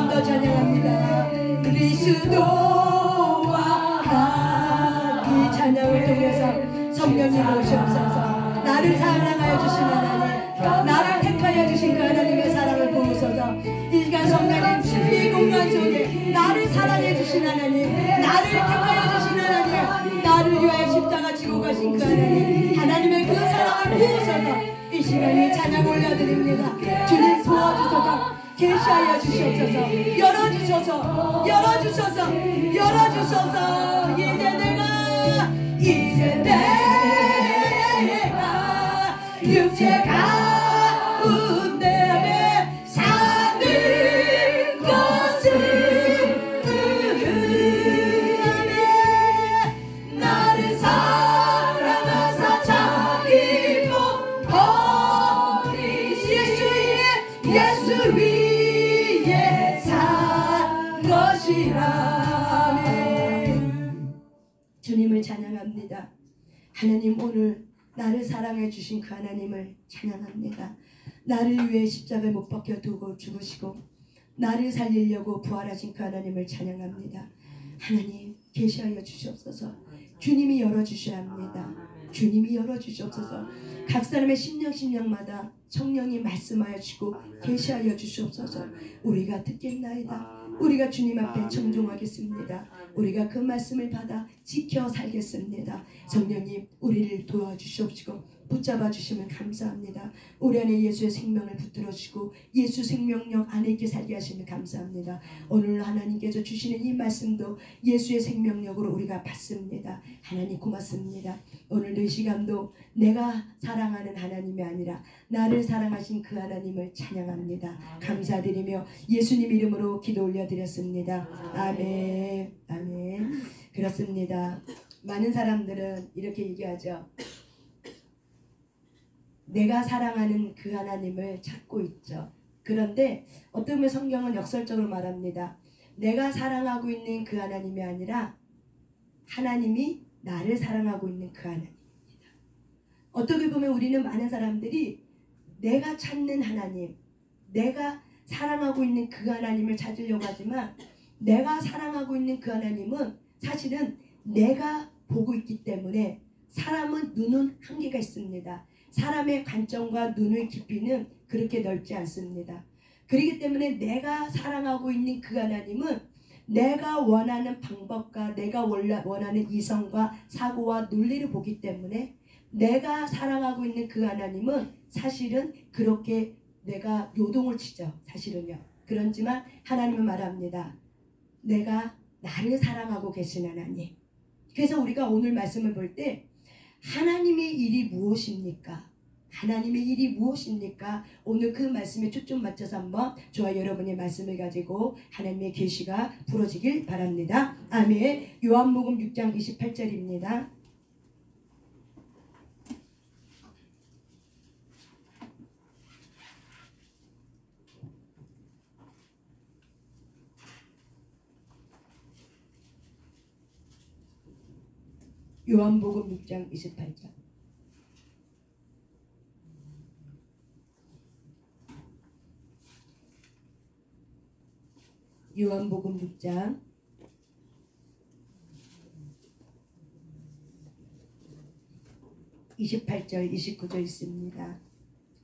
번 더 찬양합니다. 그리스도와 이 찬양을 통해서 성령님 오시옵소서. 나를 사랑하여 주신 하나님, 나를 택하여 주신 그 하나님의 사랑을 보소서. 이 시간 성령님, 이 공간 속에 나를 사랑해 주신 하나님, 나를 택하여 주신 하나님, 나를 위하여 십자가 지고 가신 그 하나님, 하나님의 그 사랑을 보소서. 이 시간에 찬양 올려드립니다. 주님 도와주소서. 계시하여 주시옵소서. 열어주소서. 열어주소서. 열어주소서. 이제 내가 육체 가운데 사는 것을 의미하네. 나를 사랑하사 자기 몸 버리신 예수 위에 산 것이라네. 주님을 찬양합니다. 하나님, 오늘 나를 사랑해 주신 그 하나님을 찬양합니다. 나를 위해 십자가에 못 박혀 두고 죽으시고 나를 살리려고 부활하신 그 하나님을 찬양합니다. 하나님, 계시하여 주시옵소서. 주님이 열어주셔야 합니다. 주님이 열어주시옵소서. 각 사람의 심령마다 성령이 말씀하여 주시고 계시하여 주시옵소서. 우리가 듣겠나이다. 우리가 주님 앞에 청종하겠습니다. 우리가 그 말씀을 받아 지켜 살겠습니다. 성령님, 우리를 도와주시옵시고 붙잡아 주시면 감사합니다. 우리 안에 예수의 생명을 붙들어 주시고 예수 생명력 안에 있게 살게 하시면 감사합니다. 오늘 하나님께서 주시는 이 말씀도 예수의 생명력으로 우리가 받습니다. 하나님 고맙습니다. 오늘도 이 시간도 내가 사랑하는 하나님이 아니라 나를 사랑하신 그 하나님을 찬양합니다. 감사드리며 예수님 이름으로 기도 올려드렸습니다. 아멘. 아멘. 그렇습니다. 많은 사람들은 이렇게 얘기하죠. 내가 사랑하는 그 하나님을 찾고 있죠. 그런데 어떻게 보면 성경은 역설적으로 말합니다. 내가 사랑하고 있는 그 하나님이 아니라 하나님이 나를 사랑하고 있는 그 하나님입니다. 어떻게 보면 우리는 많은 사람들이 내가 찾는 하나님, 내가 사랑하고 있는 그 하나님을 찾으려고 하지만 내가 사랑하고 있는 그 하나님은 사실은 내가 보고 있기 때문에 사람은 눈은 한계가 있습니다. 사람의 관점과 눈의 깊이는 그렇게 넓지 않습니다. 그렇기 때문에 내가 사랑하고 있는 그 하나님은 내가 원하는 방법과 내가 원하는 이성과 사고와 논리를 보기 때문에 내가 사랑하고 있는 그 하나님은 사실은 그렇게 내가 요동을 치죠. 사실은요. 그렇지만 하나님은 말합니다. 내가 나를 사랑하고 계신 하나님. 그래서 우리가 오늘 말씀을 볼 때 하나님의 일이 무엇입니까? 하나님의 일이 무엇입니까? 오늘 그 말씀에 초점 맞춰서 한번 저와 여러분의 말씀을 가지고 하나님의 계시가 부러지길 바랍니다. 아멘. 요한복음 6장 28절입니다. 요한복음 6장 28절. 요한복음 6장 28절 29절 있습니다.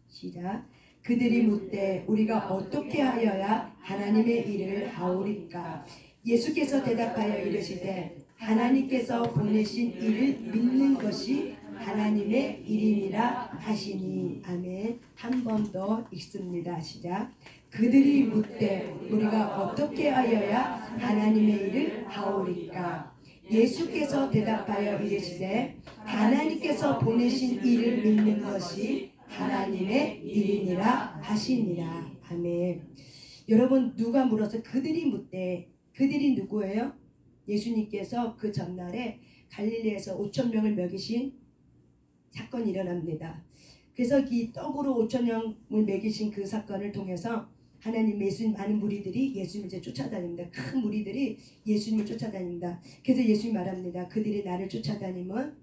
시작. 그들이 묻되 우리가 어떻게 하여야 하나님의 일을 하오리까? 예수께서 대답하여 이르시되 하나님께서 보내신 일을 믿는 것이 하나님의 일이니라 하시니. 아멘. 한 번 더 읽습니다. 시작. 그들이 묻되 우리가 어떻게 하여야 하나님의 일을 하오리까? 예수께서 대답하여 이르시되 하나님께서 보내신 일을 믿는 것이 하나님의 일이니라 하시니라. 아멘. 여러분, 누가 물어서 그들이 묻되, 그들이 누구예요? 예수님께서 그 전날에 갈릴리에서 5,000명을 먹이신 사건이 일어납니다. 그래서 이 떡으로 5,000명을 먹이신 그 사건을 통해서 하나님 예수님 많은 무리들이 예수님을 이제 쫓아다닙니다. 큰 무리들이 예수님을 쫓아다닙니다. 그래서 예수님이 말합니다. 그들이 나를 쫓아다니면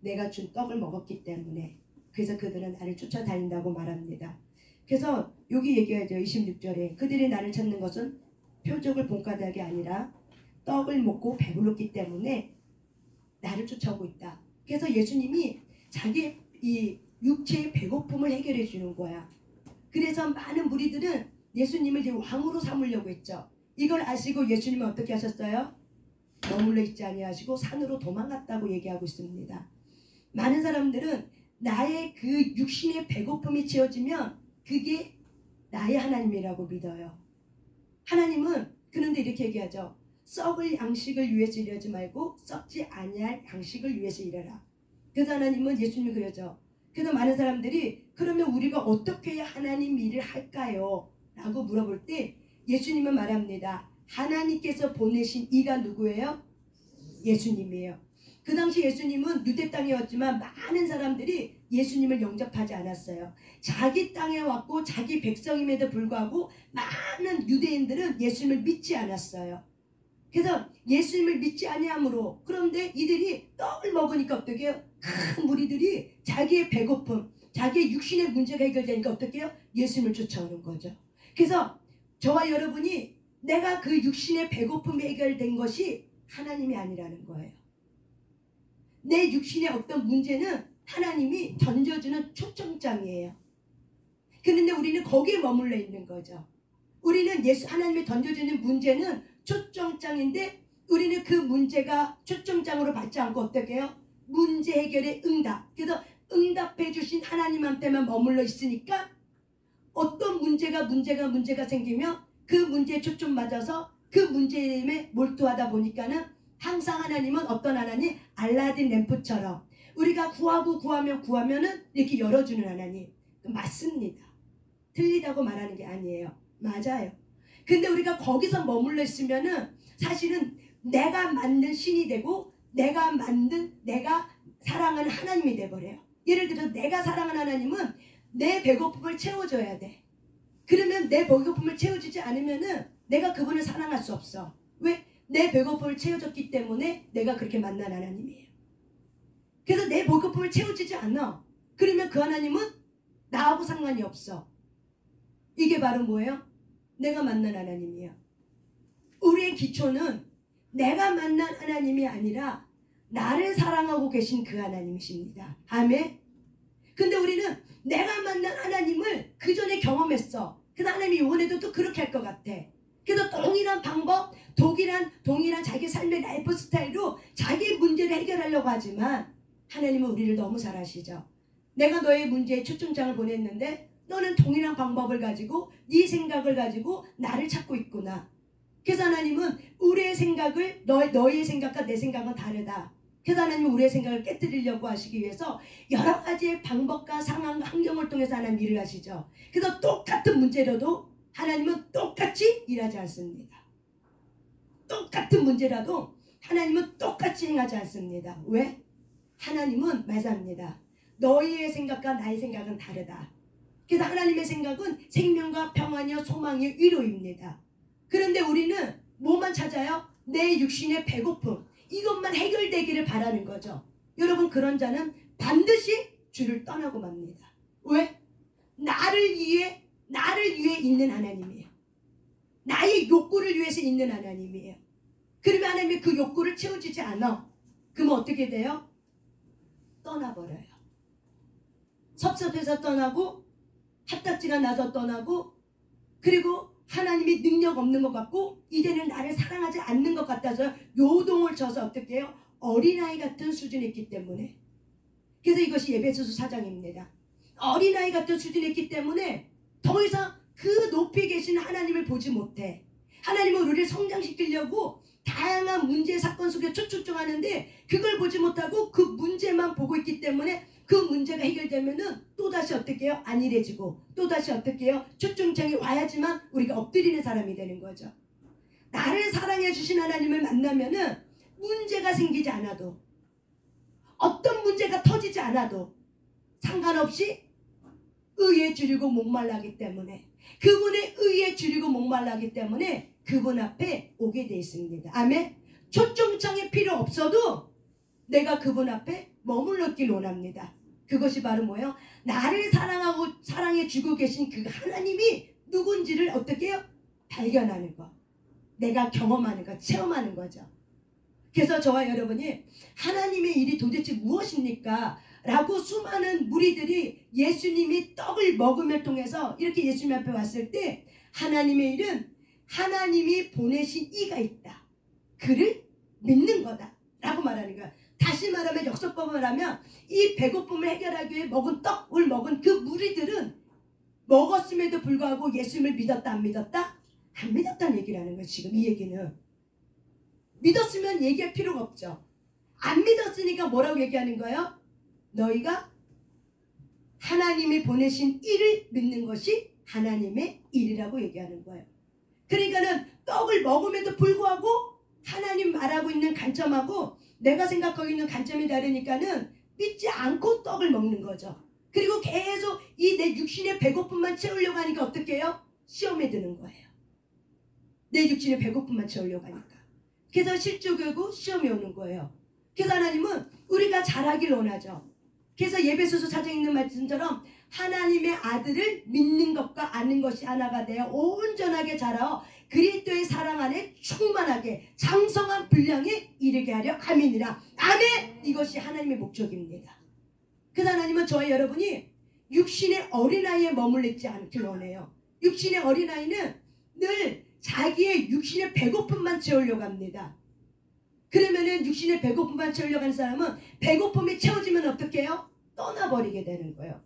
내가 준 떡을 먹었기 때문에, 그래서 그들은 나를 쫓아다닌다고 말합니다. 그래서 여기 얘기하죠. 26절에 그들이 나를 찾는 것은 표적을 본받아가 아니라 떡을 먹고 배불렀기 때문에 나를 쫓아오고 있다. 그래서 예수님이 자기 이 육체의 배고픔을 해결해 주는 거야. 그래서 많은 무리들은 예수님을 이제 왕으로 삼으려고 했죠. 이걸 아시고 예수님은 어떻게 하셨어요? 머물러 있지 아니하시고 산으로 도망갔다고 얘기하고 있습니다. 많은 사람들은 나의 그 육신의 배고픔이 채워지면 그게 나의 하나님이라고 믿어요. 하나님은 그런데 이렇게 얘기하죠. 썩을 양식을 위해서 일하지 말고 썩지 아니할 양식을 위해서 일하라. 그래서 하나님은 예수님이 그러죠. 그래서 많은 사람들이 그러면 우리가 어떻게 해야 하나님 일을 할까요? 라고 물어볼 때 예수님은 말합니다. 하나님께서 보내신 이가 누구예요? 예수님이에요. 그 당시 예수님은 유대 땅에 왔지만 많은 사람들이 예수님을 영접하지 않았어요. 자기 땅에 왔고 자기 백성임에도 불구하고 많은 유대인들은 예수님을 믿지 않았어요. 그래서 예수님을 믿지 아니함으로 그런데 이들이 떡을 먹으니까 어떻게 해요? 큰 무리들이 자기의 배고픔, 자기의 육신의 문제가 해결되니까 어떻게 해요? 예수님을 쫓아오는 거죠. 그래서 저와 여러분이 내가 그 육신의 배고픔이 해결된 것이 하나님이 아니라는 거예요. 내 육신의 어떤 문제는 하나님이 던져주는 초청장이에요. 그런데 우리는 거기에 머물러 있는 거죠. 우리는 하나님이 던져주는 문제는 초청장인데 우리는 그 문제가 초청장으로 받지 않고 어떻게 해요? 문제 해결의 응답. 그래서 응답해 주신 하나님한테만 머물러 있으니까 어떤 문제가 생기면 그 문제에 초점 맞아서 그 문제에 몰두하다 보니까는 항상 하나님은 어떤 하나님? 알라딘 램프처럼 우리가 구하면은 이렇게 열어주는 하나님. 맞습니다. 틀리다고 말하는 게 아니에요. 맞아요. 근데 우리가 거기서 머물러 있으면은 사실은 내가 만든 신이 되고 내가 사랑하는 하나님이 돼버려요. 예를 들어서 내가 사랑하는 하나님은 내 배고픔을 채워줘야 돼. 그러면 내 배고픔을 채워주지 않으면은 내가 그분을 사랑할 수 없어. 왜? 내 배고픔을 채워줬기 때문에 내가 그렇게 만난 하나님이에요. 그래서 내 배고픔을 채워주지 않아. 그러면 그 하나님은 나하고 상관이 없어. 이게 바로 뭐예요? 내가 만난 하나님이에요. 우리의 기초는 내가 만난 하나님이 아니라 나를 사랑하고 계신 그 하나님이십니다. 아멘. 근데 우리는 내가 만난 하나님을 그 전에 경험했어. 그래서 하나님이 이번에도 또 그렇게 할 것 같아. 그래서 동일한 방법, 동일한 자기 삶의 라이프 스타일로 자기 문제를 해결하려고 하지만 하나님은 우리를 너무 잘 아시죠. 내가 너의 문제에 초점장을 보냈는데 너는 동일한 방법을 가지고 네 생각을 가지고 나를 찾고 있구나. 그래서 하나님은 우리의 생각을 너의 생각과 내 생각은 다르다. 그래서 하나님은 우리의 생각을 깨뜨리려고 하시기 위해서 여러 가지의 방법과 상황, 환경을 통해서 하나님 일을 하시죠. 그래서 똑같은 문제라도 하나님은 똑같이 일하지 않습니다. 똑같은 문제라도 하나님은 똑같이 행하지 않습니다. 왜? 하나님은 말합니다. 너희의 생각과 나의 생각은 다르다. 그래서 하나님의 생각은 생명과 평안이요 소망이요 위로입니다. 그런데 우리는 뭐만 찾아요? 내 육신의 배고픔. 이것만 해결되기를 바라는 거죠. 여러분 그런 자는 반드시 주를 떠나고 맙니다. 왜? 나를 위해 있는 하나님이에요. 나의 욕구를 위해서 있는 하나님이에요. 그러면 하나님이 그 욕구를 채워주지 않아. 그러면 어떻게 돼요? 떠나버려요. 섭섭해서 떠나고 합딱지가 나서 떠나고 그리고 하나님이 능력 없는 것 같고 이제는 나를 사랑하지 않는 것 같아서 요동을 쳐서 어떻게 해요? 어린아이 같은 수준에 있기 때문에. 그래서 이것이 에베소서 4장입니다. 어린아이 같은 수준에 있기 때문에 더 이상 그 높이 계신 하나님을 보지 못해. 하나님은 우리를 성장시키려고 다양한 문제 사건 속에 초청하는데 그걸 보지 못하고 그 문제만 보고 있기 때문에 그 문제가 해결되면은 또다시 어떻게 해요? 안일해지고 또다시 어떻게 해요? 초청장이 와야지만 우리가 엎드리는 사람이 되는 거죠. 나를 사랑해 주신 하나님을 만나면은 문제가 생기지 않아도 어떤 문제가 터지지 않아도 상관없이 의에 줄이고 목말라하기 때문에 그분의 의에 줄이고 목말라하기 때문에 그분 앞에 오게 돼 있습니다. 아멘. 초청장이 필요 없어도 내가 그분 앞에 머물렀길 원합니다. 그것이 바로 뭐예요? 나를 사랑해 주고 계신 그 하나님이 누군지를 어떻게 해요? 발견하는 것. 내가 경험하는 거, 체험하는 거죠. 그래서 저와 여러분이 하나님의 일이 도대체 무엇입니까? 라고 수많은 무리들이 예수님이 떡을 먹음을 통해서 이렇게 예수님 앞에 왔을 때 하나님의 일은 하나님이 보내신 이가 있다. 그를 믿는 거다. 라고 말하는 거야. 다시 말하면 역설법을 하면 이 배고픔을 해결하기 위해 먹은 떡을 먹은 그 무리들은 먹었음에도 불구하고 예수님을 믿었다 안 믿었다? 안 믿었다는 얘기를 하는 거예요. 지금 이 얘기는. 믿었으면 얘기할 필요가 없죠. 안 믿었으니까 뭐라고 얘기하는 거예요? 너희가 하나님이 보내신 일을 믿는 것이 하나님의 일이라고 얘기하는 거예요. 그러니까는 떡을 먹음에도 불구하고 하나님 말하고 있는 관점하고 내가 생각하고 있는 관점이 다르니까는 믿지 않고 떡을 먹는 거죠. 그리고 계속 이 내 육신의 배고픔만 채우려고 하니까 어떻게 해요? 시험에 드는 거예요. 내 육신의 배고픔만 채우려고 하니까. 그래서 실족하고 시험이 오는 거예요. 그래서 하나님은 우리가 잘하길 원하죠. 그래서 예배소서 4장에 있는 말씀처럼 하나님의 아들을 믿는 것과 아는 것이 하나가 되어 온전하게 자라어 그리스도의 사랑 안에 충만하게 장성한 분량에 이르게 하려 함이니라. 아멘! 이것이 하나님의 목적입니다. 그래서 하나님은 저와 여러분이 육신의 어린아이에 머물르지 않길 원해요. 육신의 어린아이는 늘 자기의 육신의 배고픔만 채우려고 합니다. 그러면은 육신의 배고픔만 채우려고 하는 사람은 배고픔이 채워지면 어떻게 해요? 떠나버리게 되는 거예요.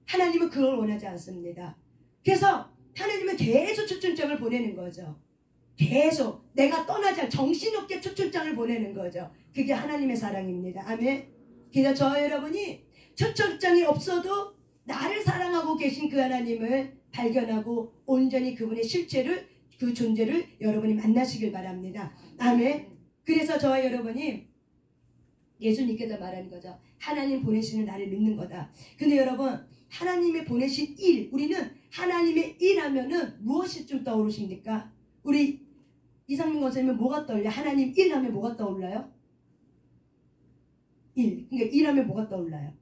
하나님은 그걸 원하지 않습니다. 그래서 하나님은 계속 초청장을 보내는 거죠. 계속 내가 떠나지 않고 정신없게 초청장을 보내는 거죠. 그게 하나님의 사랑입니다. 아멘. 그래서 저 여러분이 초청장이 없어도 나를 사랑하고 계신 그 하나님을 발견하고 온전히 그분의 실체를 그 존재를 여러분이 만나시길 바랍니다. 아멘. 그래서 저와 여러분이 예수님께서 말하는 거죠. 하나님 보내시는 나를 믿는 거다. 근데 여러분 하나님의 보내신 일, 우리는 하나님의 일 하면은 무엇이 좀 떠오르십니까? 우리 이상민 권사님은 뭐가 떠올려? 하나님 일 하면 뭐가 떠올라요? 일. 그러니까 일 하면 뭐가 떠올라요?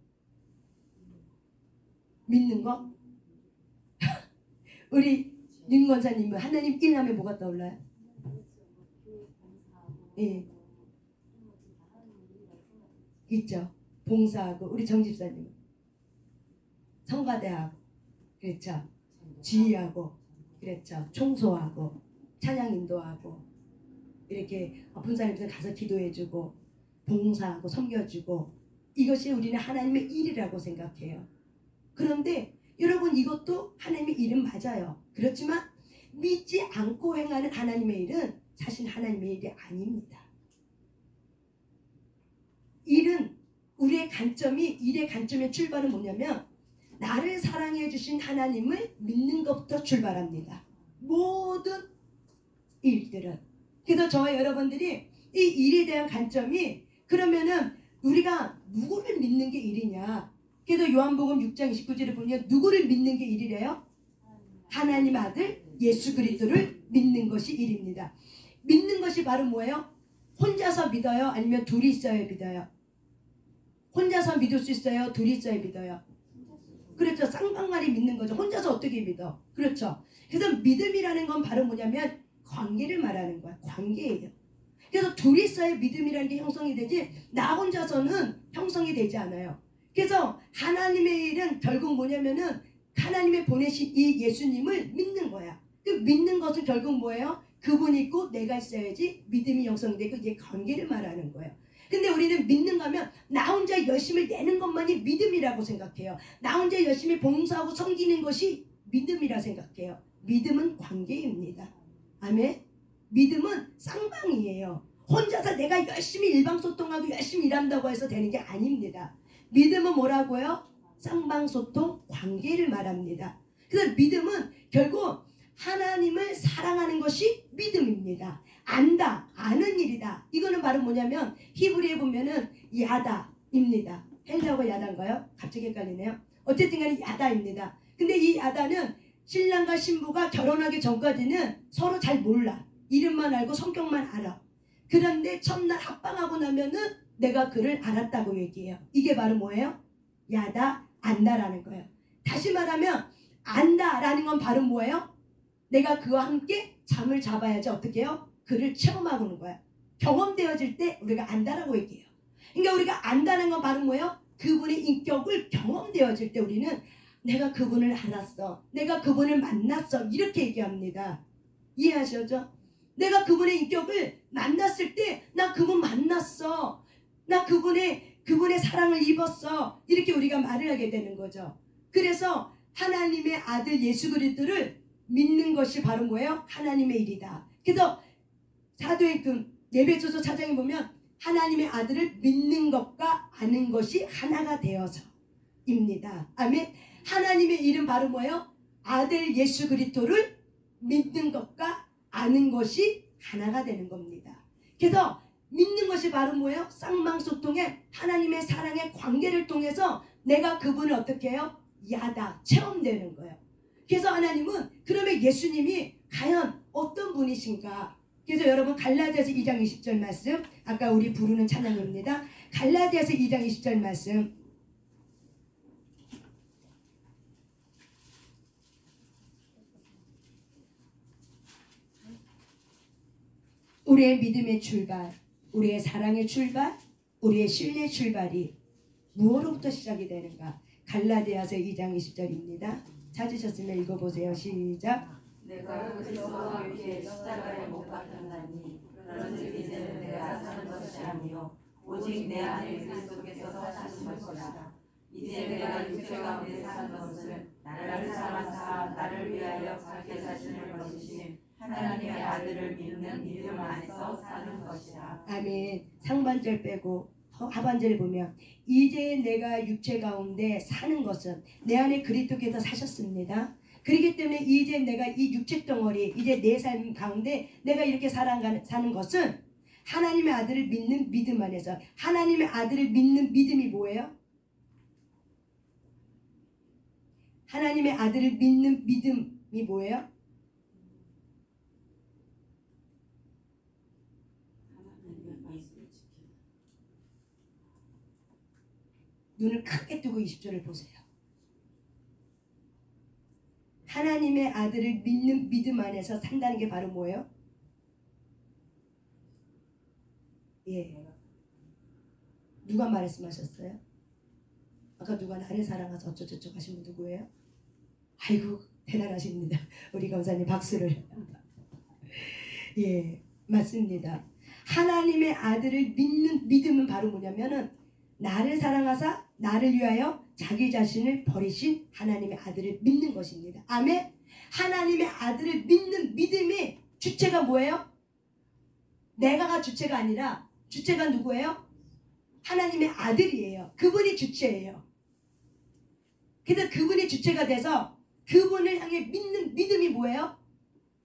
믿는 거? 우리 윤 권사님은 하나님 일 하면 뭐가 떠올라요? 예. 있죠. 봉사하고 우리 정 집사님은 성가대하고 그렇죠. 지휘하고 그렇죠. 청소하고 찬양 인도하고 이렇게 아픈 사람들 가서 기도해주고 봉사하고 섬겨주고 이것이 우리는 하나님의 일이라고 생각해요. 그런데 여러분 이것도 하나님의 일은 맞아요. 그렇지만 믿지 않고 행하는 하나님의 일은 사실 하나님의 일이 아닙니다. 일은 우리의 관점이 일의 관점의 출발은 뭐냐면 나를 사랑해 주신 하나님을 믿는 것부터 출발합니다. 모든 일들은. 그래서 저와 여러분들이 이 일에 대한 관점이 그러면은 우리가 누구를 믿는 게 일이냐. 그래서 요한복음 6장 29절에 보면 누구를 믿는 게 일이래요? 하나님 아들 예수 그리스도를 믿는 것이 일입니다. 믿는 것이 바로 뭐예요? 혼자서 믿어요? 아니면 둘이 있어야 믿어요? 혼자서 믿을 수 있어요? 둘이 있어야 믿어요? 그렇죠. 쌍방울이 믿는 거죠. 혼자서 어떻게 믿어? 그렇죠. 그래서 믿음이라는 건 바로 뭐냐면 관계를 말하는 거야. 관계예요. 그래서 둘이 있어야 믿음이라는 게 형성이 되지 나 혼자서는 형성이 되지 않아요. 그래서 하나님의 일은 결국 뭐냐면은 하나님의 보내신 이 예수님을 믿는 거야. 그 믿는 것은 결국 뭐예요? 그분이 있고 내가 있어야지 믿음이 형성이 되고 이게 관계를 말하는 거예요. 근데 우리는 믿는가 하면 나 혼자 열심을 내는 것만이 믿음이라고 생각해요. 나 혼자 열심히 봉사하고 섬기는 것이 믿음이라 생각해요. 믿음은 관계입니다. 아멘. 믿음은 쌍방이에요. 혼자서 내가 열심히 일방소통하고 열심히 일한다고 해서 되는 게 아닙니다. 믿음은 뭐라고요? 쌍방소통 관계를 말합니다. 그래서 믿음은 결국 하나님을 사랑하는 것이 믿음입니다. 안다, 아는 일이다. 이거는 바로 뭐냐면 히브리에 보면은 야다입니다. 헬라어가 야다인가요? 갑자기 헷갈리네요. 어쨌든 간에 야다입니다. 근데 이 야다는 신랑과 신부가 결혼하기 전까지는 서로 잘 몰라. 이름만 알고 성격만 알아. 그런데 첫날 합방하고 나면은 내가 그를 알았다고 얘기해요. 이게 바로 뭐예요? 야다, 안다라는 거예요. 다시 말하면 안다라는 건 바로 뭐예요? 내가 그와 함께 잠을 잡아야지 어떻게 해요? 그를 체험하고는 거야. 경험되어질 때 우리가 안다라고 얘기해요. 그러니까 우리가 안다는 건 바로 뭐예요? 그분의 인격을 경험되어질 때 우리는 내가 그분을 알았어, 내가 그분을 만났어, 이렇게 얘기합니다. 이해하시죠? 내가 그분의 인격을 만났을 때 나 그분 만났어, 나 그분의 사랑을 입었어, 이렇게 우리가 말을 하게 되는 거죠. 그래서 하나님의 아들 예수 그리스도를 믿는 것이 바로 뭐예요? 하나님의 일이다. 그래서 사도행전 에베소서 4장에 보면 하나님의 아들을 믿는 것과 아는 것이 하나가 되어서입니다. 아멘. 하나님의 일은 바로 뭐예요? 아들 예수 그리스도를 믿는 것과 아는 것이 하나가 되는 겁니다. 그래서 믿는 것이 바로 뭐예요? 쌍방소통의 하나님의 사랑의 관계를 통해서 내가 그분을 어떻게 해요? 야다, 체험되는 거예요. 그래서 하나님은 그러면 예수님이 과연 어떤 분이신가? 그래서 여러분 갈라디아서 2장 20절 말씀, 아까 우리 부르는 찬양입니다. 갈라디아서 2장 20절 말씀. 우리의 믿음의 출발, 우리의 사랑의 출발, 우리의 신뢰의 출발이 무엇으로부터 시작이 되는가? 갈라디아서 2장 20절입니다. 찾으셨으면 읽어보세요. 시작. 내가 그리스도와 함께 십자가에 못 박혔나니 그런즉 이제는 내가 사는 것이 아니요 오직 내 안에 그리스도께서 사시는 것이다. 이제 내가 육체 가운데 사는 것은 나를 사랑하사 나를 위하여 자기 자신을 버리신 하나님의 아들을 믿는 믿음 안에서 사는 것이다. 아멘. 상반절 빼고 하반절에 보면 이제 내가 육체 가운데 사는 것은 내 안에 그리스도께서 사셨습니다. 그렇기 때문에 이제 내가 이 육체 덩어리, 이제 내 삶 가운데 내가 이렇게 사는 것은 하나님의 아들을 믿는 믿음 안에서. 하나님의 아들을 믿는 믿음이 뭐예요? 하나님의 아들을 믿는 믿음이 뭐예요? 눈을 크게 뜨고 20절을 보세요. 하나님의 아들을 믿는 믿음 안에서 산다는 게 바로 뭐예요? 예. 누가 말씀하셨어요? 아까 누가 나를 사랑해서 어쩌저쩌고 하신 분 누구예요? 아이고 대단하십니다. 우리 검사님 박수를. 예, 맞습니다. 하나님의 아들을 믿는 믿음은 바로 뭐냐면은 나를 사랑하사 나를 위하여 자기 자신을 버리신 하나님의 아들을 믿는 것입니다. 아멘. 하나님의 아들을 믿는 믿음이 주체가 뭐예요? 내가가 주체가 아니라 주체가 누구예요? 하나님의 아들이에요. 그분이 주체예요. 그래서 그분이 주체가 돼서 그분을 향해 믿는 믿음이 뭐예요?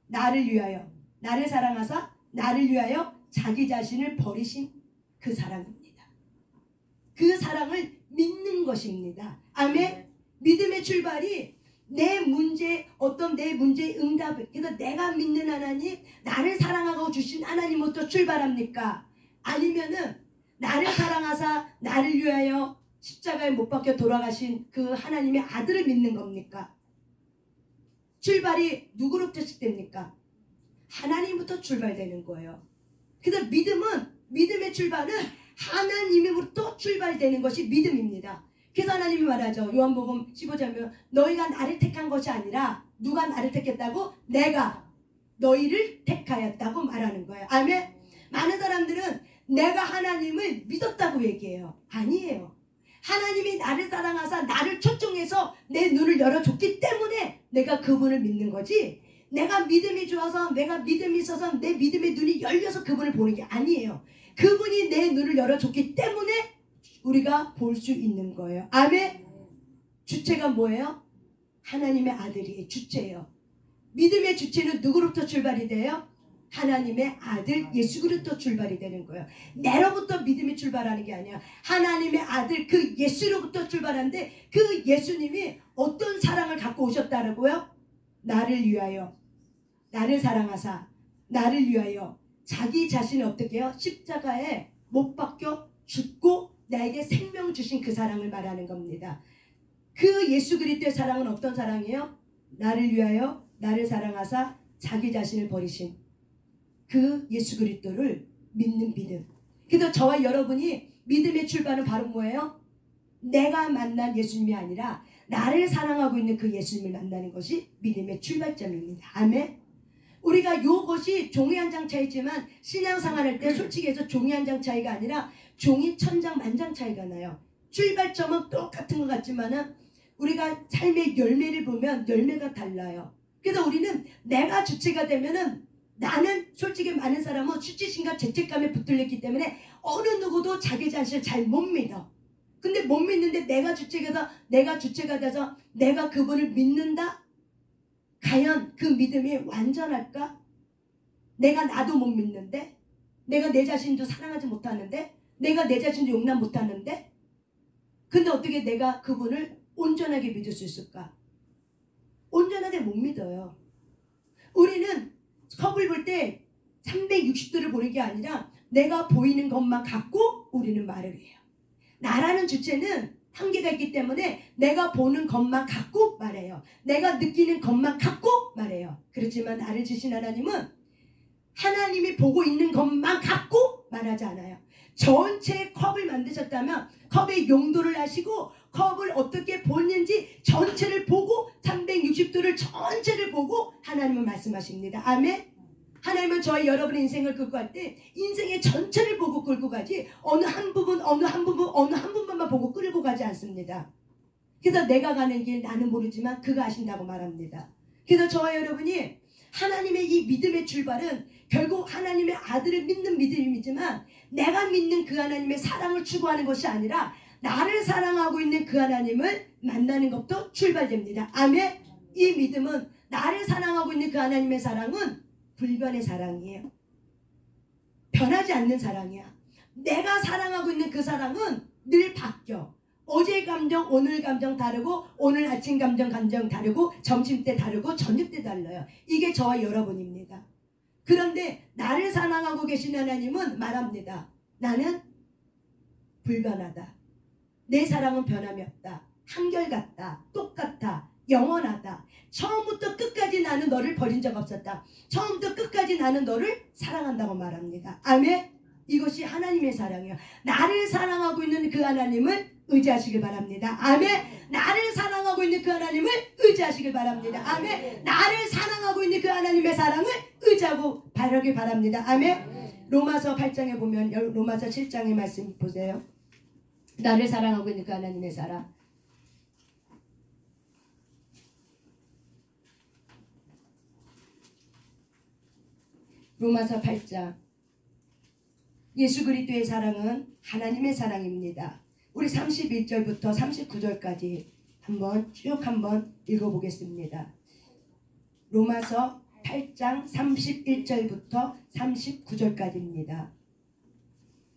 나를 위하여, 나를 사랑하사 나를 위하여 자기 자신을 버리신 그 사랑입니다. 그 사랑을 믿는 것입니다. 아멘. 믿음의 출발이 내 문제의 응답을, 그래서 내가 믿는 하나님, 나를 사랑하고 주신 하나님부터 출발합니까? 아니면은 나를 사랑하사 나를 위하여 십자가에 못 박혀 돌아가신 그 하나님의 아들을 믿는 겁니까? 출발이 누구로부터 시작됩니까? 하나님부터 출발되는 거예요. 그래서 믿음의 출발은 하나님으로부터 출발되는 것이 믿음입니다. 그래서 하나님이 말하죠. 요한복음 15장에 너희가 나를 택한 것이 아니라 누가 나를 택했다고? 내가 너희를 택하였다고 말하는 거예요. 아멘. 많은 사람들은 내가 하나님을 믿었다고 얘기해요. 아니에요. 하나님이 나를 사랑하사 나를 초청해서 내 눈을 열어줬기 때문에 내가 그분을 믿는 거지, 내가 믿음이 좋아서, 내가 믿음이 있어서 내 믿음의 눈이 열려서 그분을 보는 게 아니에요. 그분이 내 눈을 열어줬기 때문에 우리가 볼 수 있는 거예요. 아멘. 주체가 뭐예요? 하나님의 아들이 주체예요. 믿음의 주체는 누구로부터 출발이 돼요? 하나님의 아들 예수 그리스도부터 출발이 되는 거예요. 내로부터 믿음이 출발하는 게 아니야. 하나님의 아들 그 예수로부터 출발하는데, 그 예수님이 어떤 사랑을 갖고 오셨다라고요? 나를 위하여, 나를 사랑하사 나를 위하여 자기 자신을 어떻게 해요? 십자가에 못 박혀 죽고 나에게 생명 주신 그 사랑을 말하는 겁니다. 그 예수 그리스도의 사랑은 어떤 사랑이에요? 나를 위하여 나를 사랑하사 자기 자신을 버리신 그 예수 그리스도를 믿는 믿음. 그래서 저와 여러분이 믿음의 출발은 바로 뭐예요? 내가 만난 예수님이 아니라 나를 사랑하고 있는 그 예수님을 만나는 것이 믿음의 출발점입니다. 아멘. 우리가 요것이 종이 한 장 차이지만 신앙생활할 때 솔직히 해서 종이 한 장 차이가 아니라 종이 천장 만장 차이가 나요. 출발점은 똑같은 것 같지만은 우리가 삶의 열매를 보면 열매가 달라요. 그래서 우리는 내가 주체가 되면은 나는 솔직히 많은 사람은 수치심과 죄책감에 붙들렸기 때문에 어느 누구도 자기 자신을 잘 못 믿어. 근데 못 믿는데 내가 주체가 돼서 내가 그분을 믿는다? 과연 그 믿음이 완전할까? 내가 나도 못 믿는데? 내가 내 자신도 사랑하지 못하는데? 내가 내 자신도 용납 못하는데? 근데 어떻게 내가 그분을 온전하게 믿을 수 있을까? 온전하게 못 믿어요. 우리는 컵을 볼 때 360도를 보는 게 아니라 내가 보이는 것만 갖고 우리는 말을 해요. 나라는 주체는 한계가 있기 때문에 내가 보는 것만 갖고 말해요. 내가 느끼는 것만 갖고 말해요. 그렇지만 나를 주신 하나님은 하나님이 보고 있는 것만 갖고 말하지 않아요. 전체 컵을 만드셨다면 컵의 용도를 아시고 컵을 어떻게 보는지 전체를 보고 360도를 전체를 보고 하나님은 말씀하십니다. 아멘. 하나님은 저와 여러분의 인생을 끌고 갈 때 인생의 전체를 보고 끌고 가지 어느 한 부분만 보고 끌고 가지 않습니다. 그래서 내가 가는 길 나는 모르지만 그가 아신다고 말합니다. 그래서 저와 여러분이 하나님의 이 믿음의 출발은 결국 하나님의 아들을 믿는 믿음이지만 내가 믿는 그 하나님의 사랑을 추구하는 것이 아니라 나를 사랑하고 있는 그 하나님을 만나는 것도 출발됩니다. 아멘. 이 믿음은 나를 사랑하고 있는 그 하나님의 사랑은 불변의 사랑이에요. 변하지 않는 사랑이야. 내가 사랑하고 있는 그 사랑은 늘 바뀌어. 어제 감정, 오늘 감정 다르고 오늘 아침 감정 다르고 점심때 다르고 저녁때 달라요. 이게 저와 여러분입니다. 그런데 나를 사랑하고 계신 하나님은 말합니다. 나는 불변하다. 내 사랑은 변함이 없다. 한결같다. 똑같다. 영원하다. 처음부터 끝까지 나는 너를 버린 적 없었다. 처음부터 끝까지 나는 너를 사랑한다고 말합니다. 아멘. 이것이 하나님의 사랑이에요. 나를 사랑하고 있는 그 하나님을 의지하시길 바랍니다. 아멘. 나를 사랑하고 있는 그 하나님을 의지하시길 바랍니다. 아멘. 나를 사랑하고 있는 그 하나님의 사랑을 의지하고 바라길 바랍니다. 아멘. 로마서 8장에 보면 로마서 7장의 말씀 보세요. 나를 사랑하고 있는 그 하나님의 사랑. 로마서 8장. 예수 그리스도의 사랑은 하나님의 사랑입니다. 우리 31절부터 39절까지 한번 읽어보겠습니다. 로마서 8장 31절부터 39절까지입니다.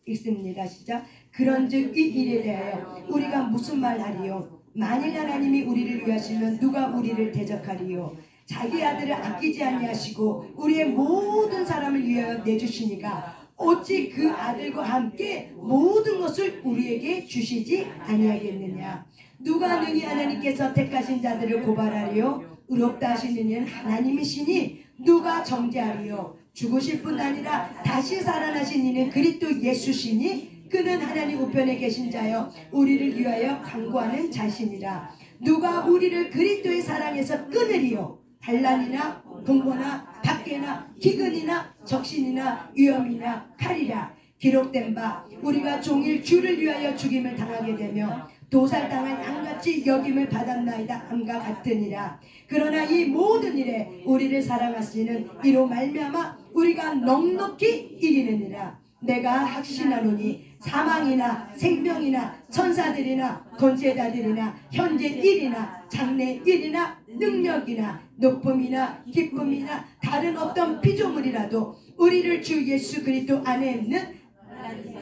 읽습니다. 시작. 그런즉 이 일에 대하여 우리가 무슨 말하리요? 만일 하나님이 우리를 위하시면 누가 우리를 대적하리요? 자기 아들을 아끼지 아니하시고 우리의 모든 사람을 위하여 내주시니가 어찌 그 아들과 함께 모든 것을 우리에게 주시지 아니하겠느냐? 누가 능히 하나님께서 택하신 자들을 고발하리요? 의롭다 하시는 이는 하나님이시니 누가 정죄하리요? 죽으실 뿐 아니라 다시 살아나신 이는 그리스도 예수시니 그는 하나님 우편에 계신 자여 우리를 위하여 간구하는 자신이라. 누가 우리를 그리스도의 사랑에서 끊으리요? 반란이나 공고나 박해나 기근이나 적신이나 위험이나 칼이라. 기록된 바 우리가 종일 주를 위하여 죽임을 당하게 되며 도살당한 양같이 여김을 받았나이다 함과 같으니라. 그러나 이 모든 일에 우리를 사랑하시는 이로 말미암아 우리가 넉넉히 이기느니라. 내가 확신하노니 사망이나 생명이나 천사들이나 권세자들이나 현재 일이나 장래 일이나 능력이나 높음이나 기쁨이나 다른 어떤 피조물이라도 우리를 주 예수 그리스도 안에 있는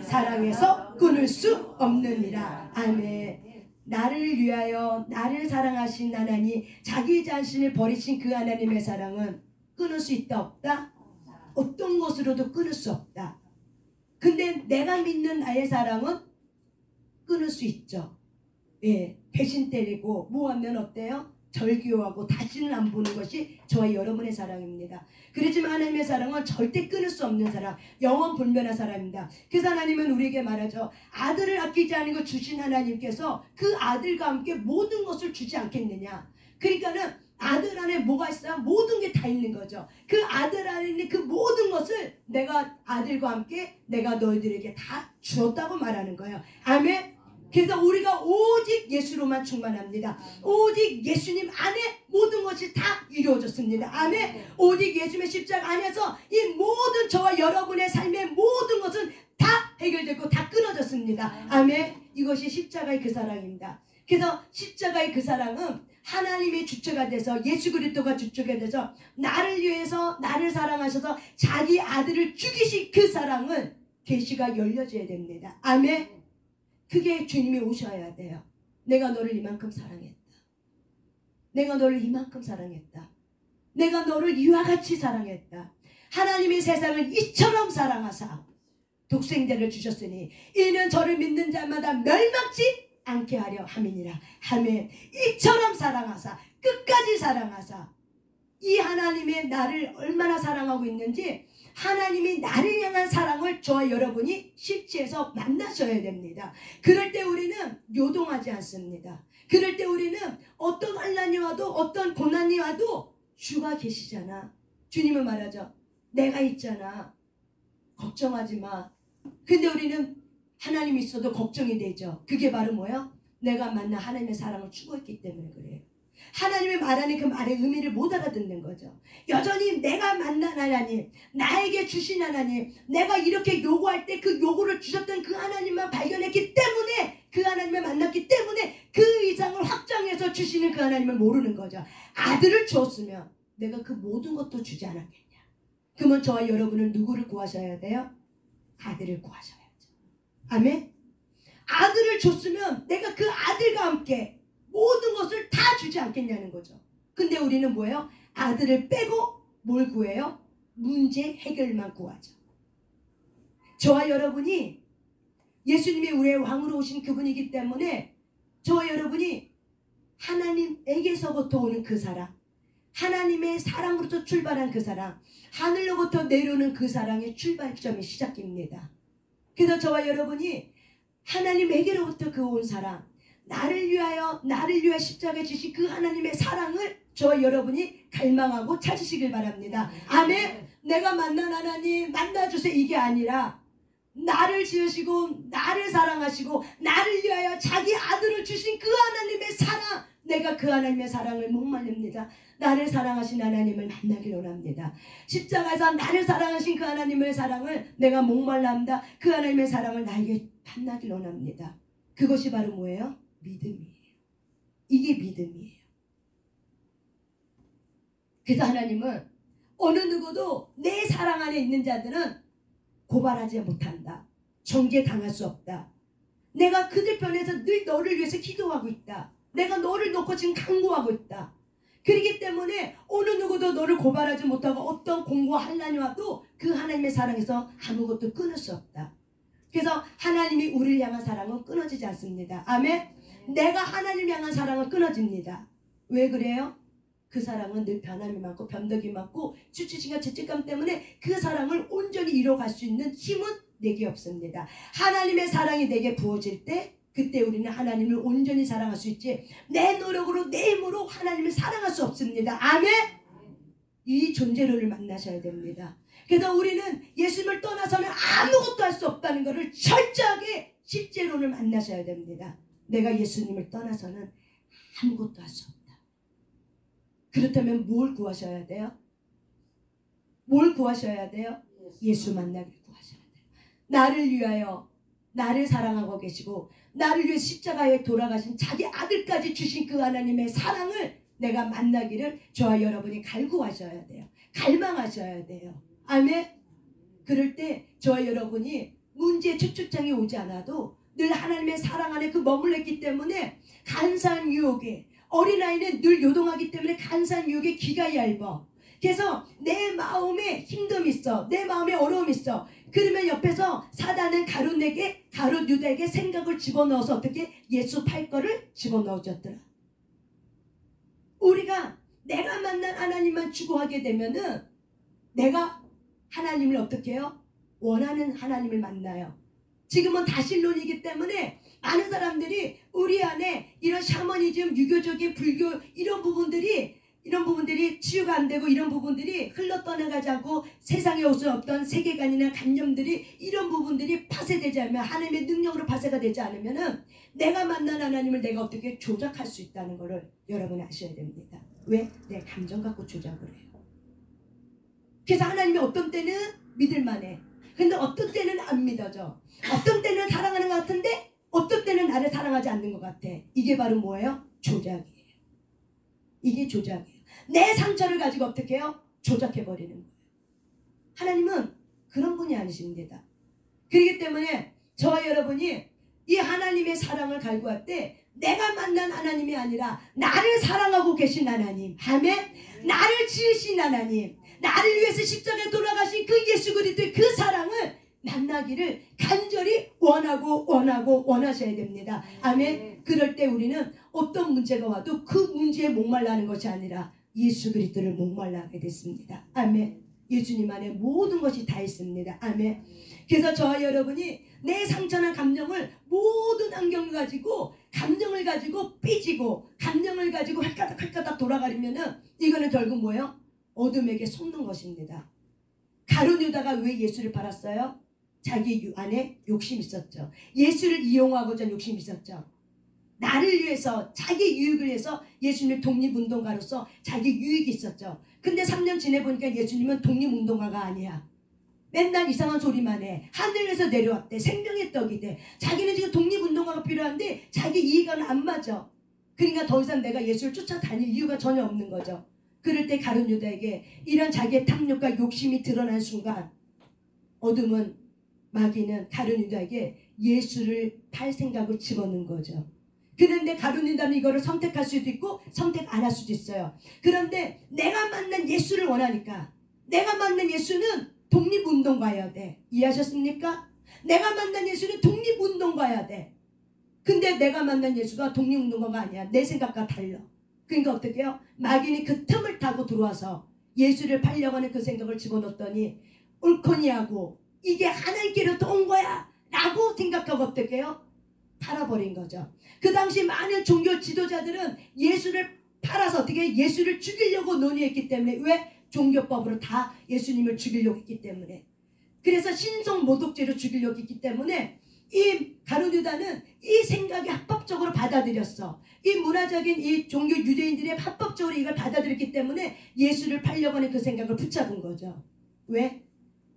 사랑에서 끊을 수 없느니라. 아멘. 나를 위하여 나를 사랑하신 하나님, 자기 자신을 버리신 그 하나님의 사랑은 끊을 수 있다 없다? 어떤 것으로도 끊을 수 없다. 근데 내가 믿는 나의 사랑은 끊을 수 있죠. 예, 배신 때리고 뭐 하면 어때요? 절규하고 다시는 안 보는 것이 저와 여러분의 사랑입니다. 그렇지만 하나님의 사랑은 절대 끊을 수 없는 사랑, 영원 불멸한 사랑입니다. 그래서 하나님은 우리에게 말하죠. 아들을 아끼지 않은 것 주신 하나님께서 그 아들과 함께 모든 것을 주지 않겠느냐. 그러니까는 아들 안에 뭐가 있어야 모든 게 다 있는 거죠. 그 아들 안에 있는 그 모든 것을 내가 아들과 함께 내가 너희들에게 다 주었다고 말하는 거예요. 아멘. 그래서 우리가 오직 예수로만 충만합니다. 오직 예수님 안에 모든 것이 다 이루어졌습니다. 아멘. 오직 예수님의 십자가 안에서 이 모든 저와 여러분의 삶의 모든 것은 다 해결되고 다 끊어졌습니다. 아멘. 이것이 십자가의 그 사랑입니다. 그래서 십자가의 그 사랑은 하나님의 주체가 돼서 예수 그리스도가 주체가 돼서 나를 위해서 나를 사랑하셔서 자기 아들을 죽이신 그 사랑은 계시가 열려져야 됩니다. 아멘. 그게 주님이 오셔야 돼요. 내가 너를 이만큼 사랑했다. 내가 너를 이만큼 사랑했다. 내가 너를 이와 같이 사랑했다. 하나님이 세상을 이처럼 사랑하사 독생자를 주셨으니 이는 저를 믿는 자마다 멸망치 않게 하려 함이니라. 아멘. 이처럼 사랑하사 끝까지 사랑하사 이 하나님의 나를 얼마나 사랑하고 있는지 하나님이 나를 향한 사랑을 저와 여러분이 실제에서 만나셔야 됩니다. 그럴 때 우리는 요동하지 않습니다. 그럴 때 우리는 어떤 환난이 와도 어떤 고난이 와도 주가 계시잖아. 주님은 말하죠. 내가 있잖아. 걱정하지 마. 근데 우리는 하나님이 있어도 걱정이 되죠. 그게 바로 뭐예요? 내가 만난 하나님의 사랑을 추구했기 때문에 그래요. 하나님이 말하는 그 말의 의미를 못 알아듣는 거죠. 여전히 내가 만난 하나님, 나에게 주신 하나님, 내가 이렇게 요구할 때 그 요구를 주셨던 그 하나님만 발견했기 때문에 그 하나님을 만났기 때문에 그 이상을 확장해서 주시는 그 하나님을 모르는 거죠. 아들을 주었으면 내가 그 모든 것도 주지 않았겠냐. 그러면 저와 여러분은 누구를 구하셔야 돼요? 아들을 구하셔야죠. 아멘. 아들을 줬으면 내가 그 아들과 함께 모든 것을 다 주지 않겠냐는 거죠. 근데 우리는 뭐예요? 아들을 빼고 뭘 구해요? 문제 해결만 구하죠. 저와 여러분이 예수님이 우리의 왕으로 오신 그분이기 때문에 저와 여러분이 하나님에게서부터 오는 그 사랑, 하나님의 사랑으로부터 출발한 그 사랑, 하늘로부터 내려오는 그 사랑의 출발점이 시작입니다. 그래서 저와 여러분이 하나님에게로부터 그 온 사랑, 나를 위하여 십자가에 주신 그 하나님의 사랑을 저와 여러분이 갈망하고 찾으시길 바랍니다. 아멘. 내가 만난 하나님 만나주세요 이게 아니라 나를 지으시고 나를 사랑하시고 나를 위하여 자기 아들을 주신 그 하나님의 사랑, 내가 그 하나님의 사랑을 목말립니다. 나를 사랑하신 하나님을 만나길 원합니다. 십자가에서 나를 사랑하신 그 하나님의 사랑을 내가 목말랍니다. 그 하나님의 사랑을 나에게 만나길 원합니다. 그것이 바로 뭐예요? 믿음이에요. 이게 믿음이에요. 그래서 하나님은 어느 누구도 내 사랑 안에 있는 자들은 고발하지 못한다. 정죄당할 수 없다. 내가 그들 편에서 늘 너를 위해서 기도하고 있다. 내가 너를 놓고 지금 간구하고 있다. 그렇기 때문에 어느 누구도 너를 고발하지 못하고 어떤 공고와 환난이 와도 그 하나님의 사랑에서 아무것도 끊을 수 없다. 그래서 하나님이 우리를 향한 사랑은 끊어지지 않습니다. 아멘. 내가 하나님 향한 사랑은 끊어집니다. 왜 그래요? 그 사랑은 늘 변함이 많고 변덕이 많고 수치심과 죄책감 때문에 그 사랑을 온전히 이뤄갈 수 있는 힘은 내게 없습니다. 하나님의 사랑이 내게 부어질 때 그때 우리는 하나님을 온전히 사랑할 수 있지 내 노력으로 내 힘으로 하나님을 사랑할 수 없습니다. 아멘. 이 존재로를 만나셔야 됩니다. 그래서 우리는 예수님을 떠나서는 아무것도 할 수 없다는 것을 철저하게 실제로를 만나셔야 됩니다. 내가 예수님을 떠나서는 아무것도 할 수 없다. 그렇다면 뭘 구하셔야 돼요? 뭘 구하셔야 돼요? 예수 만나길 구하셔야 돼요. 나를 위하여 나를 사랑하고 계시고 나를 위해 십자가에 돌아가신 자기 아들까지 주신 그 하나님의 사랑을 내가 만나기를 저와 여러분이 갈구하셔야 돼요. 갈망하셔야 돼요. 아멘. 그럴 때 저와 여러분이 문제의 초축장이 오지 않아도 늘 하나님의 사랑 안에 그 머물렀기 때문에 간사한 유혹에 어린아이는 늘 요동하기 때문에 간사한 유혹에 귀가 얇아. 그래서 내 마음에 힘듦이 있어. 내 마음에 어려움이 있어. 그러면 옆에서 사단은 가룟 유다에게 생각을 집어넣어서 어떻게 예수 팔 거를 집어넣어줬더라. 우리가 내가 만난 하나님만 추구하게 되면은 내가 하나님을 어떻게 해요? 원하는 하나님을 만나요. 지금은 다신론이기 때문에 많은 사람들이 우리 안에 이런 샤머니즘, 유교적인 불교 이런 부분들이 치유가 안 되고 이런 부분들이 흘러 떠나가지 않고 세상에 올 수 없던 세계관이나 관념들이 이런 부분들이 파쇄되지 않으면 하나님의 능력으로 파쇄가 되지 않으면은 내가 만난 하나님을 내가 어떻게 조작할 수 있다는 것을 여러분이 아셔야 됩니다. 왜? 내 감정 갖고 조작을 해요. 그래서 하나님이 어떤 때는 믿을만해. 근데 어떤 때는 안 믿어져. 어떤 때는 사랑하는 것 같은데 어떤 때는 나를 사랑하지 않는 것 같아. 이게 바로 뭐예요? 조작이에요. 이게 조작이에요. 내 상처를 가지고 어떻게 해요? 조작해버리는 거예요. 하나님은 그런 분이 아니십니다. 그렇기 때문에 저와 여러분이 이 하나님의 사랑을 갈구할 때 내가 만난 하나님이 아니라 나를 사랑하고 계신 하나님, 아멘. 나를 지으신 하나님, 나를 위해서 십자가에 돌아가신 그 예수 그리스도의 그 사랑을 만나기를 간절히 원하셔야 됩니다. 아멘. 그럴 때 우리는 어떤 문제가 와도 그 문제에 목말라하는 것이 아니라 예수 그리스도를 목말라하게 됐습니다. 아멘. 예수님 안에 모든 것이 다 있습니다. 아멘. 그래서 저와 여러분이 내 상처나 감정을 모든 안경을 가지고 감정을 가지고 삐지고 감정을 가지고 획가닥 돌아가리면은 이거는 결국 뭐예요? 어둠에게 속는 것입니다. 가룟 유다가 왜 예수를 팔았어요? 자기 안에 욕심이 있었죠. 예수를 이용하고자 욕심이 있었죠. 나를 위해서 자기 유익을 위해서 예수님의 독립운동가로서 자기 유익이 있었죠. 근데 3년 지내보니까 예수님은 독립운동가가 아니야. 맨날 이상한 소리만 해. 하늘에서 내려왔대. 생명의 떡이 돼. 자기는 지금 독립운동가가 필요한데 자기 이익과는 안 맞아. 그러니까 더 이상 내가 예수를 쫓아다닐 이유가 전혀 없는 거죠. 그럴 때 가룟 유다에게 이런 자기의 탐욕과 욕심이 드러난 순간 어둠은 마귀는 가룟 유다에게 예수를 팔 생각을 집어넣은 거죠. 그런데 가룟 유다는 이거를 선택할 수도 있고 선택 안 할 수도 있어요. 그런데 내가 만난 예수를 원하니까 내가 만난 예수는 독립운동가여야 돼. 이해하셨습니까? 내가 만난 예수는 독립운동가여야 돼. 근데 내가 만난 예수가 독립운동가가 아니야. 내 생각과 달라. 그러니까 어떻게 해요? 마귀는 그 틈을 타고 들어와서 예수를 팔려고 하는 그 생각을 집어넣었더니 옳거니하고 이게 하나님께로부터 온 거야 라고 생각하고 어떻게 해요? 팔아버린 거죠. 그 당시 많은 종교 지도자들은 예수를 팔아서 어떻게 예수를 죽이려고 논의했기 때문에 왜? 종교법으로 다 예수님을 죽이려고 했기 때문에. 그래서 신성 모독죄로 죽이려고 했기 때문에 이 가룟 유다는 이 생각이 합법적으로 받아들였어. 이 문화적인 이 종교 유대인들이 합법적으로 이걸 받아들였기 때문에 예수를 팔려고 하는 그 생각을 붙잡은 거죠. 왜?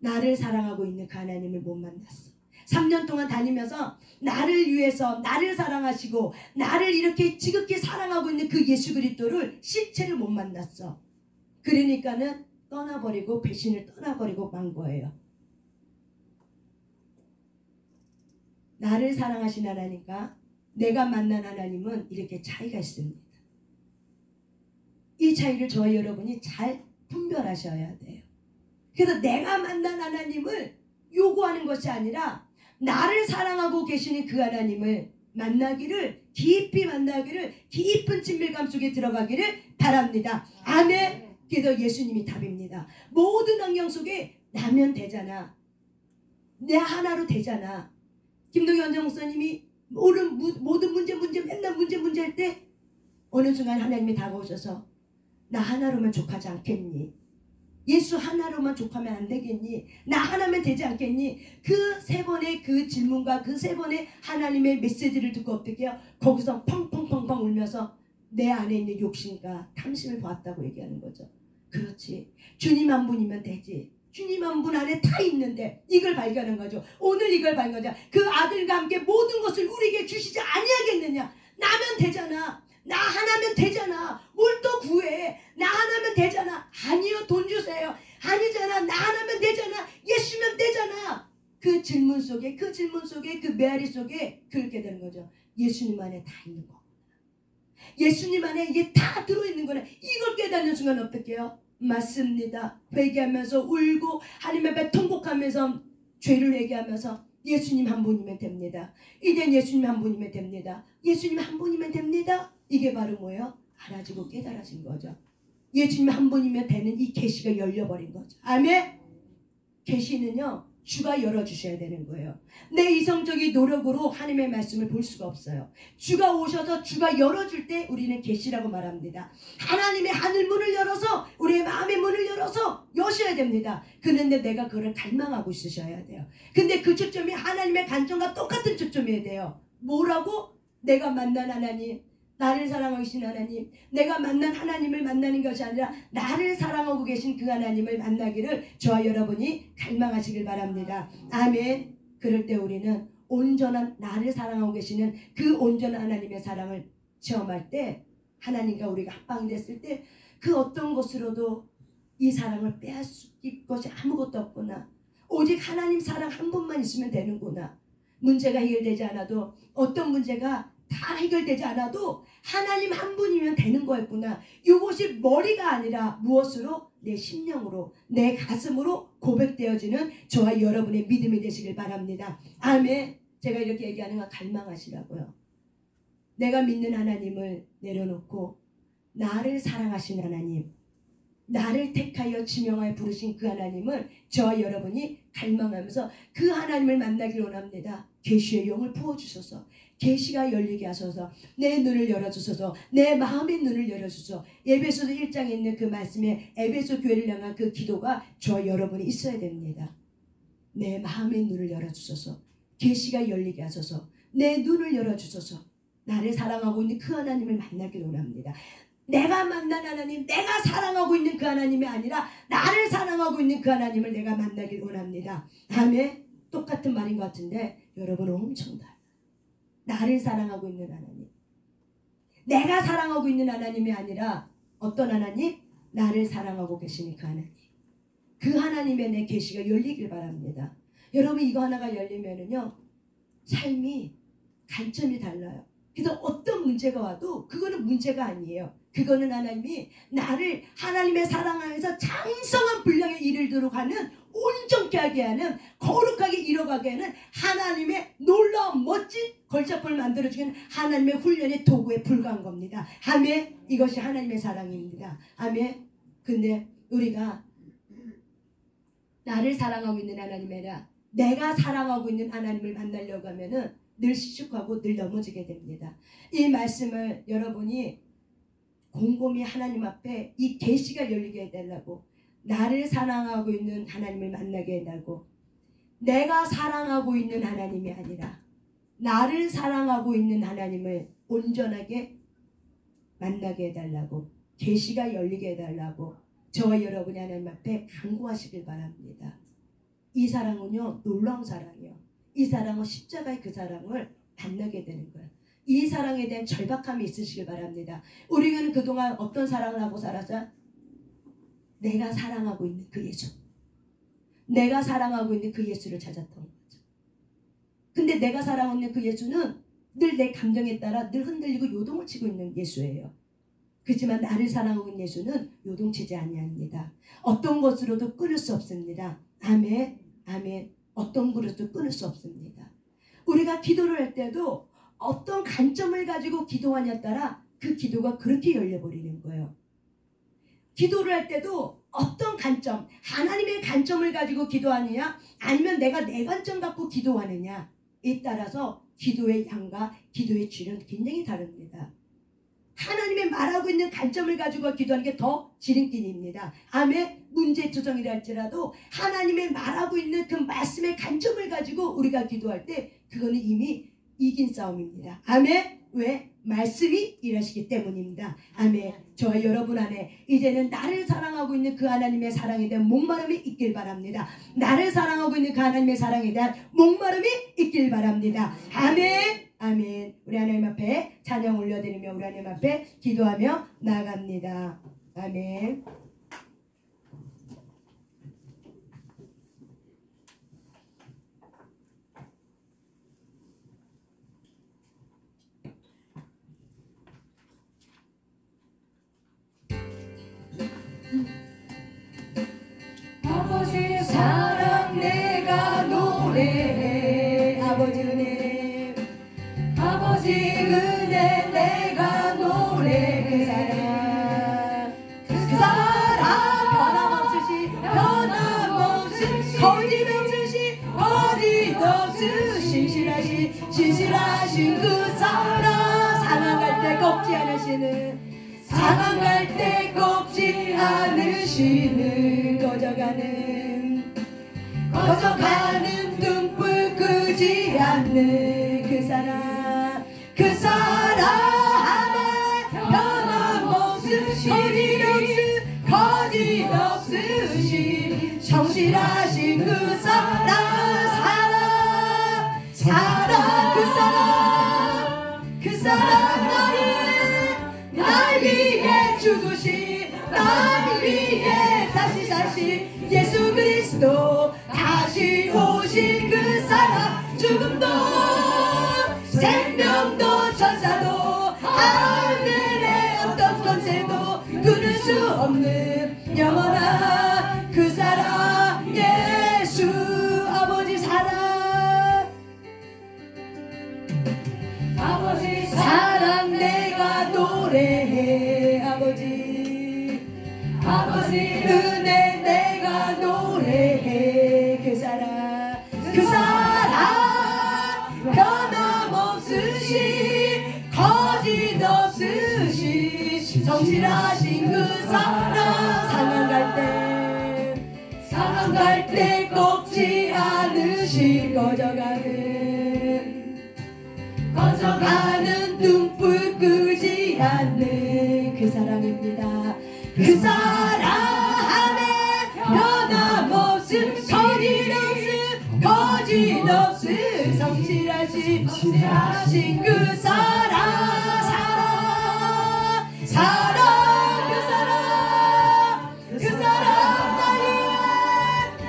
나를 사랑하고 있는 그 하나님을 못 만났어. 3년 동안 다니면서 나를 위해서 나를 사랑하시고 나를 이렇게 지극히 사랑하고 있는 그 예수 그리스도를 실체를 못 만났어. 그러니까는 떠나버리고 배신을 떠나버리고 만 거예요. 나를 사랑하신 하나님과 내가 만난 하나님은 이렇게 차이가 있습니다. 이 차이를 저와 여러분이 잘 분별하셔야 돼요. 그래서 내가 만난 하나님을 요구하는 것이 아니라 나를 사랑하고 계시는 그 하나님을 만나기를 깊이 만나기를 깊은 친밀감 속에 들어가기를 바랍니다. 아멘. 그래서 예수님이 답입니다. 모든 환경 속에 나면 되잖아. 내 하나로 되잖아. 김동현 목사님이 모든 문제 맨날 문제 할 때 어느 순간 하나님이 다가오셔서 나 하나로만 족하지 않겠니? 예수 하나로만 족하면 안 되겠니? 나 하나면 되지 않겠니? 그 세 번의 그 질문과 그 세 번의 하나님의 메시지를 듣고 어떻게 해요? 거기서 펑펑펑펑 울면서 내 안에 있는 욕심과 탐심을 보았다고 얘기하는 거죠. 그렇지. 주님 한 분이면 되지. 주님 한 분 안에 다 있는데 이걸 발견한 거죠. 오늘 이걸 발견하자. 그 아들과 함께 모든 것을 우리에게 주시지 아니하겠느냐. 나면 되잖아. 나 하나면 되잖아. 뭘 또 구해. 나 하나면 되잖아. 아니요. 돈 주세요. 아니잖아. 나 하나면 되잖아. 예수면 되잖아. 그 질문 속에 그 메아리 속에 그렇게 되는 거죠. 예수님 안에 다 있는 거. 예수님 안에 이게 다 들어있는 거네. 이걸 깨닫는 순간 어떻게 해요? 맞습니다. 회개하면서 울고 하나님 앞에 통곡하면서 죄를 회개하면서 예수님 한 분이면 됩니다. 이젠 예수님 한 분이면 됩니다. 예수님 한 분이면 됩니다. 이게 바로 뭐예요? 알아지고 깨달아진 거죠. 예수님 한 분이면 되는 이 계시가 열려버린 거죠. 아멘. 계시는요 주가 열어주셔야 되는 거예요. 내 이성적인 노력으로 하나님의 말씀을 볼 수가 없어요. 주가 오셔서 주가 열어줄 때 우리는 계시라고 말합니다. 하나님의 하늘 문을 열어서 우리의 마음의 문을 열어서 여셔야 됩니다. 그런데 내가 그걸 갈망하고 있으셔야 돼요. 근데 그 초점이 하나님의 관점과 똑같은 초점이어야 돼요. 뭐라고? 내가 만난 하나님, 나를 사랑하고 계신 하나님, 내가 만난 하나님을 만나는 것이 아니라 나를 사랑하고 계신 그 하나님을 만나기를 저와 여러분이 갈망하시길 바랍니다. 아멘. 그럴 때 우리는 온전한 나를 사랑하고 계시는 그 온전한 하나님의 사랑을 체험할 때, 하나님과 우리가 합방이 됐을 때 그 어떤 것으로도 이 사랑을 빼앗길 것이 아무것도 없구나. 오직 하나님 사랑 한 분만 있으면 되는구나. 문제가 해결되지 않아도, 어떤 문제가 다 해결되지 않아도 하나님 한 분이면 되는 거였구나. 이것이 머리가 아니라 무엇으로? 내 심령으로, 내 가슴으로 고백되어지는 저와 여러분의 믿음이 되시길 바랍니다. 아멘. 제가 이렇게 얘기하는 건 갈망하시라고요. 내가 믿는 하나님을 내려놓고 나를 사랑하신 하나님, 나를 택하여 지명하여 부르신 그 하나님을 저와 여러분이 갈망하면서 그 하나님을 만나길 원합니다. 계시의 영을 부어주셔서, 계시가 열리게 하셔서, 내 눈을 열어주셔서, 내 마음의 눈을 열어주셔서, 에베소서 1장에 있는 그 말씀에 에베소 교회를 향한 그 기도가 저와 여러분이 있어야 됩니다. 내 마음의 눈을 열어주셔서, 계시가 열리게 하셔서, 내 눈을 열어주셔서 나를 사랑하고 있는 그 하나님을 만나길 원합니다. 내가 만난 하나님, 내가 사랑하고 있는 그 하나님이 아니라 나를 사랑하고 있는 그 하나님을 내가 만나길 원합니다. 아멘. 똑같은 말인 것 같은데 여러분 엄청 달라요. 나를 사랑하고 있는 하나님, 내가 사랑하고 있는 하나님이 아니라 어떤 하나님? 나를 사랑하고 계시는 그 하나님, 그 하나님의 내 계시가 열리길 바랍니다. 여러분 이거 하나가 열리면은요 삶이 관점이 달라요. 그래서 어떤 문제가 와도 그거는 문제가 아니에요. 그거는 하나님이 나를 하나님의 사랑 안에서 장성한 분량에 이르도록 하는, 온전케 하게 하는, 거룩하게 이뤄가게 하는 하나님의 놀라운 멋진 걸작품을 만들어주는 하나님의 훈련의 도구에 불과한 겁니다. 아멘. 이것이 하나님의 사랑입니다. 아멘. 근데 우리가 나를 사랑하고 있는 하나님이 아니라 내가 사랑하고 있는 하나님을 만나려고 하면은 늘 시축하고 늘 넘어지게 됩니다. 이 말씀을 여러분이 곰곰이 하나님 앞에 이 계시가 열리게 해달라고, 나를 사랑하고 있는 하나님을 만나게 해달라고, 내가 사랑하고 있는 하나님이 아니라 나를 사랑하고 있는 하나님을 온전하게 만나게 해달라고, 계시가 열리게 해달라고 저와 여러분이 하나님 앞에 간구하시길 바랍니다. 이 사랑은요 놀라운 사랑이에요. 이 사랑은 십자가의 그 사랑을 만나게 되는 거예요. 이 사랑에 대한 절박함이 있으시길 바랍니다. 우리는 그동안 어떤 사랑을 하고 살았어요? 내가 사랑하고 있는 그 예수, 내가 사랑하고 있는 그 예수를 찾았던 거죠. 근데 내가 사랑하고 있는 그 예수는 늘 내 감정에 따라 늘 흔들리고 요동을 치고 있는 예수예요. 그렇지만 나를 사랑하고 있는 예수는 요동치지 아니합니다. 어떤 것으로도 끊을 수 없습니다. 아멘. 아멘. 어떤 것으로도 끊을 수 없습니다. 우리가 기도를 할 때도 어떤 관점을 가지고 기도하냐에 따라 그 기도가 그렇게 열려버리는 거예요. 기도를 할 때도 어떤 관점, 하나님의 관점을 가지고 기도하느냐 아니면 내가 내 관점 갖고 기도하느냐에 따라서 기도의 양과 기도의 질은 굉장히 다릅니다. 하나님의 말하고 있는 관점을 가지고 기도하는 게 더 지름길입니다. 아멘. 문제투성이라 할지라도 하나님의 말하고 있는 그 말씀의 관점을 가지고 우리가 기도할 때 그거는 이미 이긴 싸움입니다. 아멘. 왜? 말씀이 일하시기 때문입니다. 아멘. 저와 여러분 안에 이제는 나를 사랑하고 있는 그 하나님의 사랑에 대한 목마름이 있길 바랍니다. 나를 사랑하고 있는 그 하나님의 사랑에 대한 목마름이 있길 바랍니다. 아멘. 아멘. 우리 하나님 앞에 찬양 올려드리며 우리 하나님 앞에 기도하며 나아갑니다. 아멘. 아버지의 사랑 내가 노래해. 아버지 은혜, 아버지 은혜 내가 노래해. 거짓 없으신 신실하신 그 사랑 상한 갈 때 꺾지 않으시는 상한 갈 때 꺾지 않으시는 거저가는 등불 끄지 않는 그 사랑 안에 변함없으신 거짓 없으신 성실하신 그 사랑 그 사랑 날 위해 죽으신 날 위해 다시 사신 예수 그리스도 다시 오신 그 사랑 죽음도 생명도 천사도 하늘의 어떤 권세도 끊을 수 없는 영원한 그 사랑 예수 아버지 사랑 내가 노래해 아버지 은혜 내가 노래해 그 사랑 변함없으신 거짓 없으신 성실하신 그 사랑 상한 갈 때 꺾지 않으신 거저가는 등불 끄지 않는 그 사랑입니다. 그 사랑 안에 변함없음 거짓 없음 성실하신 그 사랑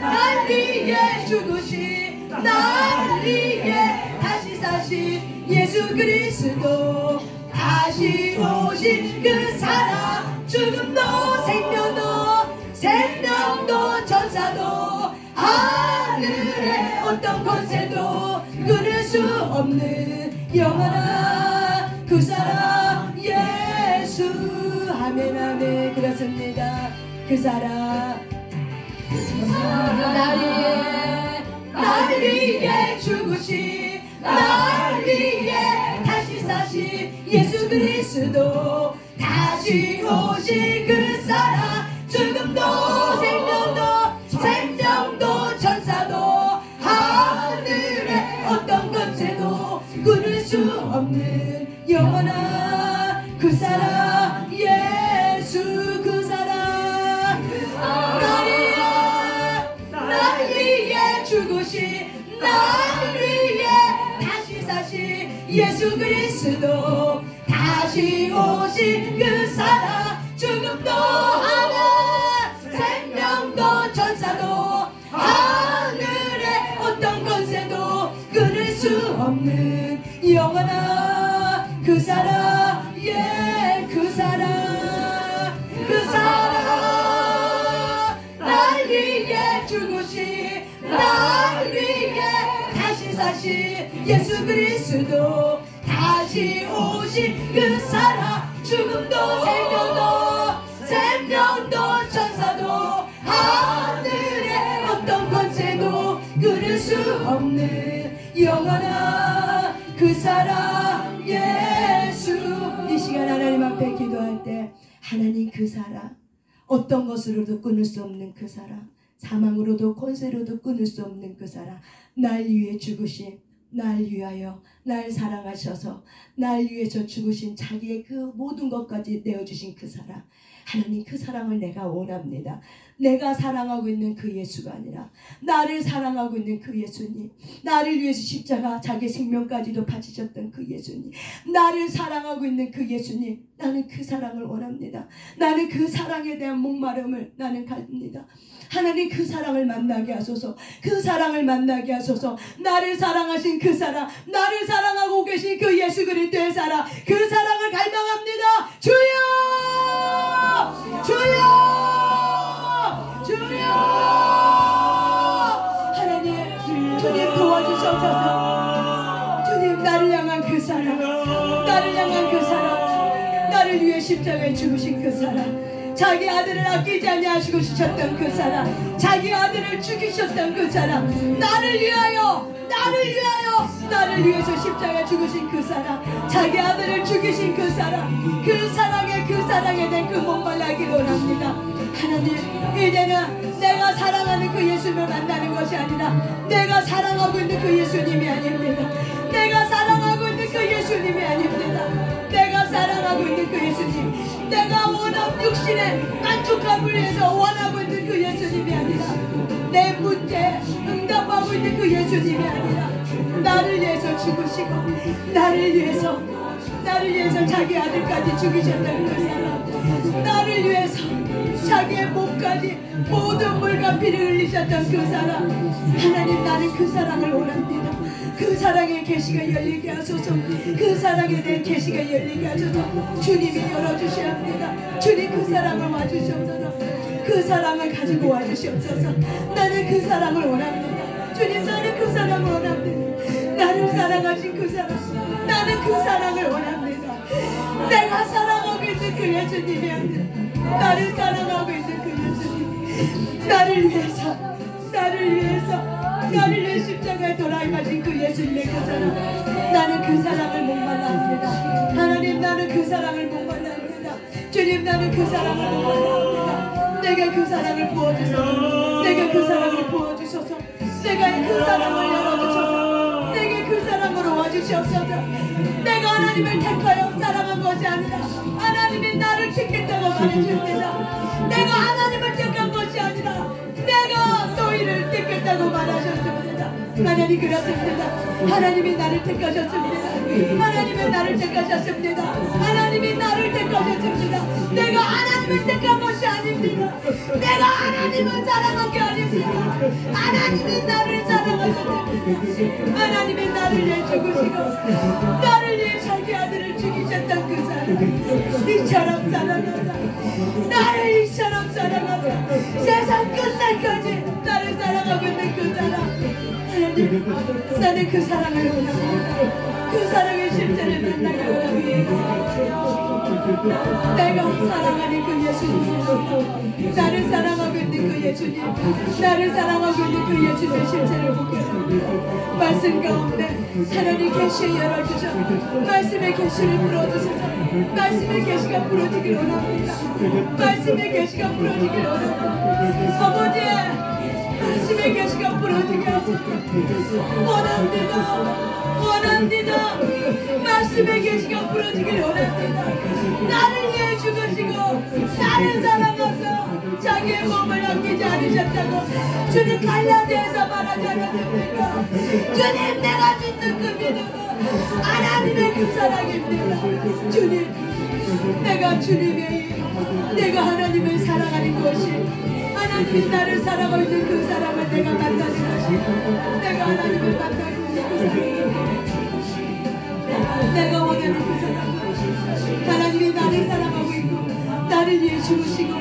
날 위해 죽으신 날 위해 다시 사신 예수 그리스도 다시 오신 그 사랑 죽음도 생명도 천사도 하늘의 어떤 권세도 끊을 수 없는 영원한 그 사랑 예수 아멘 그렇습니다. 그 사랑 날 위해 죽으신 날 위해 다시 사신 예수 그리스도 다시 오신 그 사랑 죽음도 생명도 천사도 하늘의 어떤 권세도 끊을 수 없는 영원한 그 사랑 예수 그 사랑 날 위해 죽으신 날 위해 다시 사신 예수 그리스도 다시 오신 그 사랑 죽음도 생명도 천사도 하늘의 어떤 권세도 끊을 수 없는 영원한 그 사랑 그 사랑 날 위해 죽으신 날 위해 다시 사신 예수 그리스도 다시 오신 그 사랑 죽음도 생명도 천사도 하늘의 어떤 권세도 끊을 수 없는 영원한 그 사랑 예수 이 시간 하나님 앞에 기도할 때 하나님 그 사랑 어떤 것으로도 끊을 수 없는 그 사랑 사망으로도 권세로도 끊을 수 없는 그 사랑 날 위해 죽으신 날 위하여 날 사랑하셔서 날 위해서 죽으신 자기의 그 모든 것까지 내어주신 그 사랑 하나님 그 사랑을 내가 원합니다. 내가 사랑하고 있는 그 예수가 아니라 나를 사랑하고 있는 그 예수님 나를 위해서 십자가 자기 생명까지도 바치셨던 그 예수님 나를 사랑하고 있는 그 예수님 나는 그 사랑을 원합니다. 나는 그 사랑에 대한 목마름을 나는 갖습니다. 하나님 그 사랑을 만나게 하소서 그 사랑을 만나게 하소서 나를 사랑하신 그 사랑 나를 사랑하고 계신 그 예수 그리스도의 사랑 그 사랑을 갈망합니다. 주여 하나님 주님 도와주셔서 주님 나를 향한 그 사랑 나를 위해 십자가에 죽으신 그 사랑 자기 아들을 아끼지 아니하시고 주셨던 그 사랑, 자기 아들을 죽이셨던 그 사랑, 나를 위하여 나를 위해서 십자가에 죽으신 그 사랑, 자기 아들을 죽이신 그 사랑, 그 사랑에 대한 그 목말라기를 원합니다. 하나님, 이제는 내가 사랑하는 그 예수님을 만나는 것이 아니라 내가 사랑하고 있는 그 예수님이 아닙니다. 내가 사랑하고 있는 그 예수님이 아닙니다. 내가 사랑하고 있는 그 예수님, 내가 원한 육신의 만족함을 위해서 원하고 있는 그 예수님이 아니라, 내 문제에 응답하고 있는 그 예수님이 아니라, 나를 위해서 죽으시고 나를 위해서 자기 아들까지 죽이셨다는 그 사랑, 나를 위해서 자기의 몸까지 모든 물과 피를 흘리셨던 그 사랑, 하나님, 나는 그 사랑을 원합니다. 그 사랑의 계시가 열리게 하소서. 그 사랑에 대한 계시가 열리게 하소서. 주님이 열어주셔야 합니다. 주님, 그 사랑을 와주시옵소서. 그 사랑을 가지고 와주시옵소서. 나는 그 사랑을 원합니다. 주님, 나는 그 사랑을 원합니다. 나를 사랑하신 그 사랑, 나는 그 사랑을 원합니다. 내가 사랑하고 있는 그 예수님이 아니라 나를 사랑하고 있는 그 예수님, 나를 위해 십자가에 돌아가신 그 예수님의 그 사랑, 나는 그 사랑을 목말라 합니다. 하나님, 나는 그 사랑을 목말라 합니다. 주님, 나는 그 사랑을 목말라 합니다. 내게 그 사랑을 부어주소서. 내게 그 사랑을 부어주소서. 내가 그 사랑을 열어주소서. 내게 그 사랑으로 와주시옵소서. 내가 하나님을 택하여 사랑한 것이 아니라 하나님이 나를 택했다고 말해줍니다. 내가 하나님을 택한 것이 아니라 내가 너희를 택했다고 말하셨습니다. 하나님, 그렇습니다. 하나님이 나를 택하셨습니다. 하나님이 나를 택하셨습니다. 하나님이 나를 택하셨습니다. 내가 하나님을 택한 것이 아닙니다. 내가 하나님을 사랑한 게 아닙니다. 하나님이 나를 사랑하셨습니다. 하나님이 나를 위해 죽으시고 나를 위해 자기 아들을 죽이셨던 그 사랑, 이처럼 사랑하사, 나를 이처럼 사랑하사, 세상 끝날까지 나를 사랑하고 있는 그 사랑, 하나님, 나는 그 사랑을 원합니다. 그 사랑의 실제를 만나기 원합니다. 내가 사랑하는 그 예수님, 나를 사랑하고 있는 그 예수님, 나를 사랑하고 있는 그 예수님의 실체를 보게 합니다. 말씀 가운데 하나님 계시 열어주셔. 말씀의 계시를 풀어주셔서 말씀의 계시가 풀어지길 원합니다. 말씀의 계시가 풀어지길 원합니다. 아버지, 말씀의 계시가 풀어지게 하소서. 원합니다. 말씀의 계시가 풀어지길 원합니다. 나를 위해 죽으시고 나를 사랑하사 자기의 몸을 아끼지 않으셨다고 주님 갈라디아에서 말하지 않았습니까? 주님, 내가 믿는 그 믿음은 하나님의 그 사랑입니다. 주님, 내가 주님의 내가 하나님을 사랑하는 것이, 하나님이 나를 사랑하고 있는 그 사랑을 내가 만나는 것이, 내가 하나님을 만나고 있는 그 사랑입니다. 내가 원하는 그 사랑, 하나님이 나를 사랑하고 있고 나를 위해 죽으시고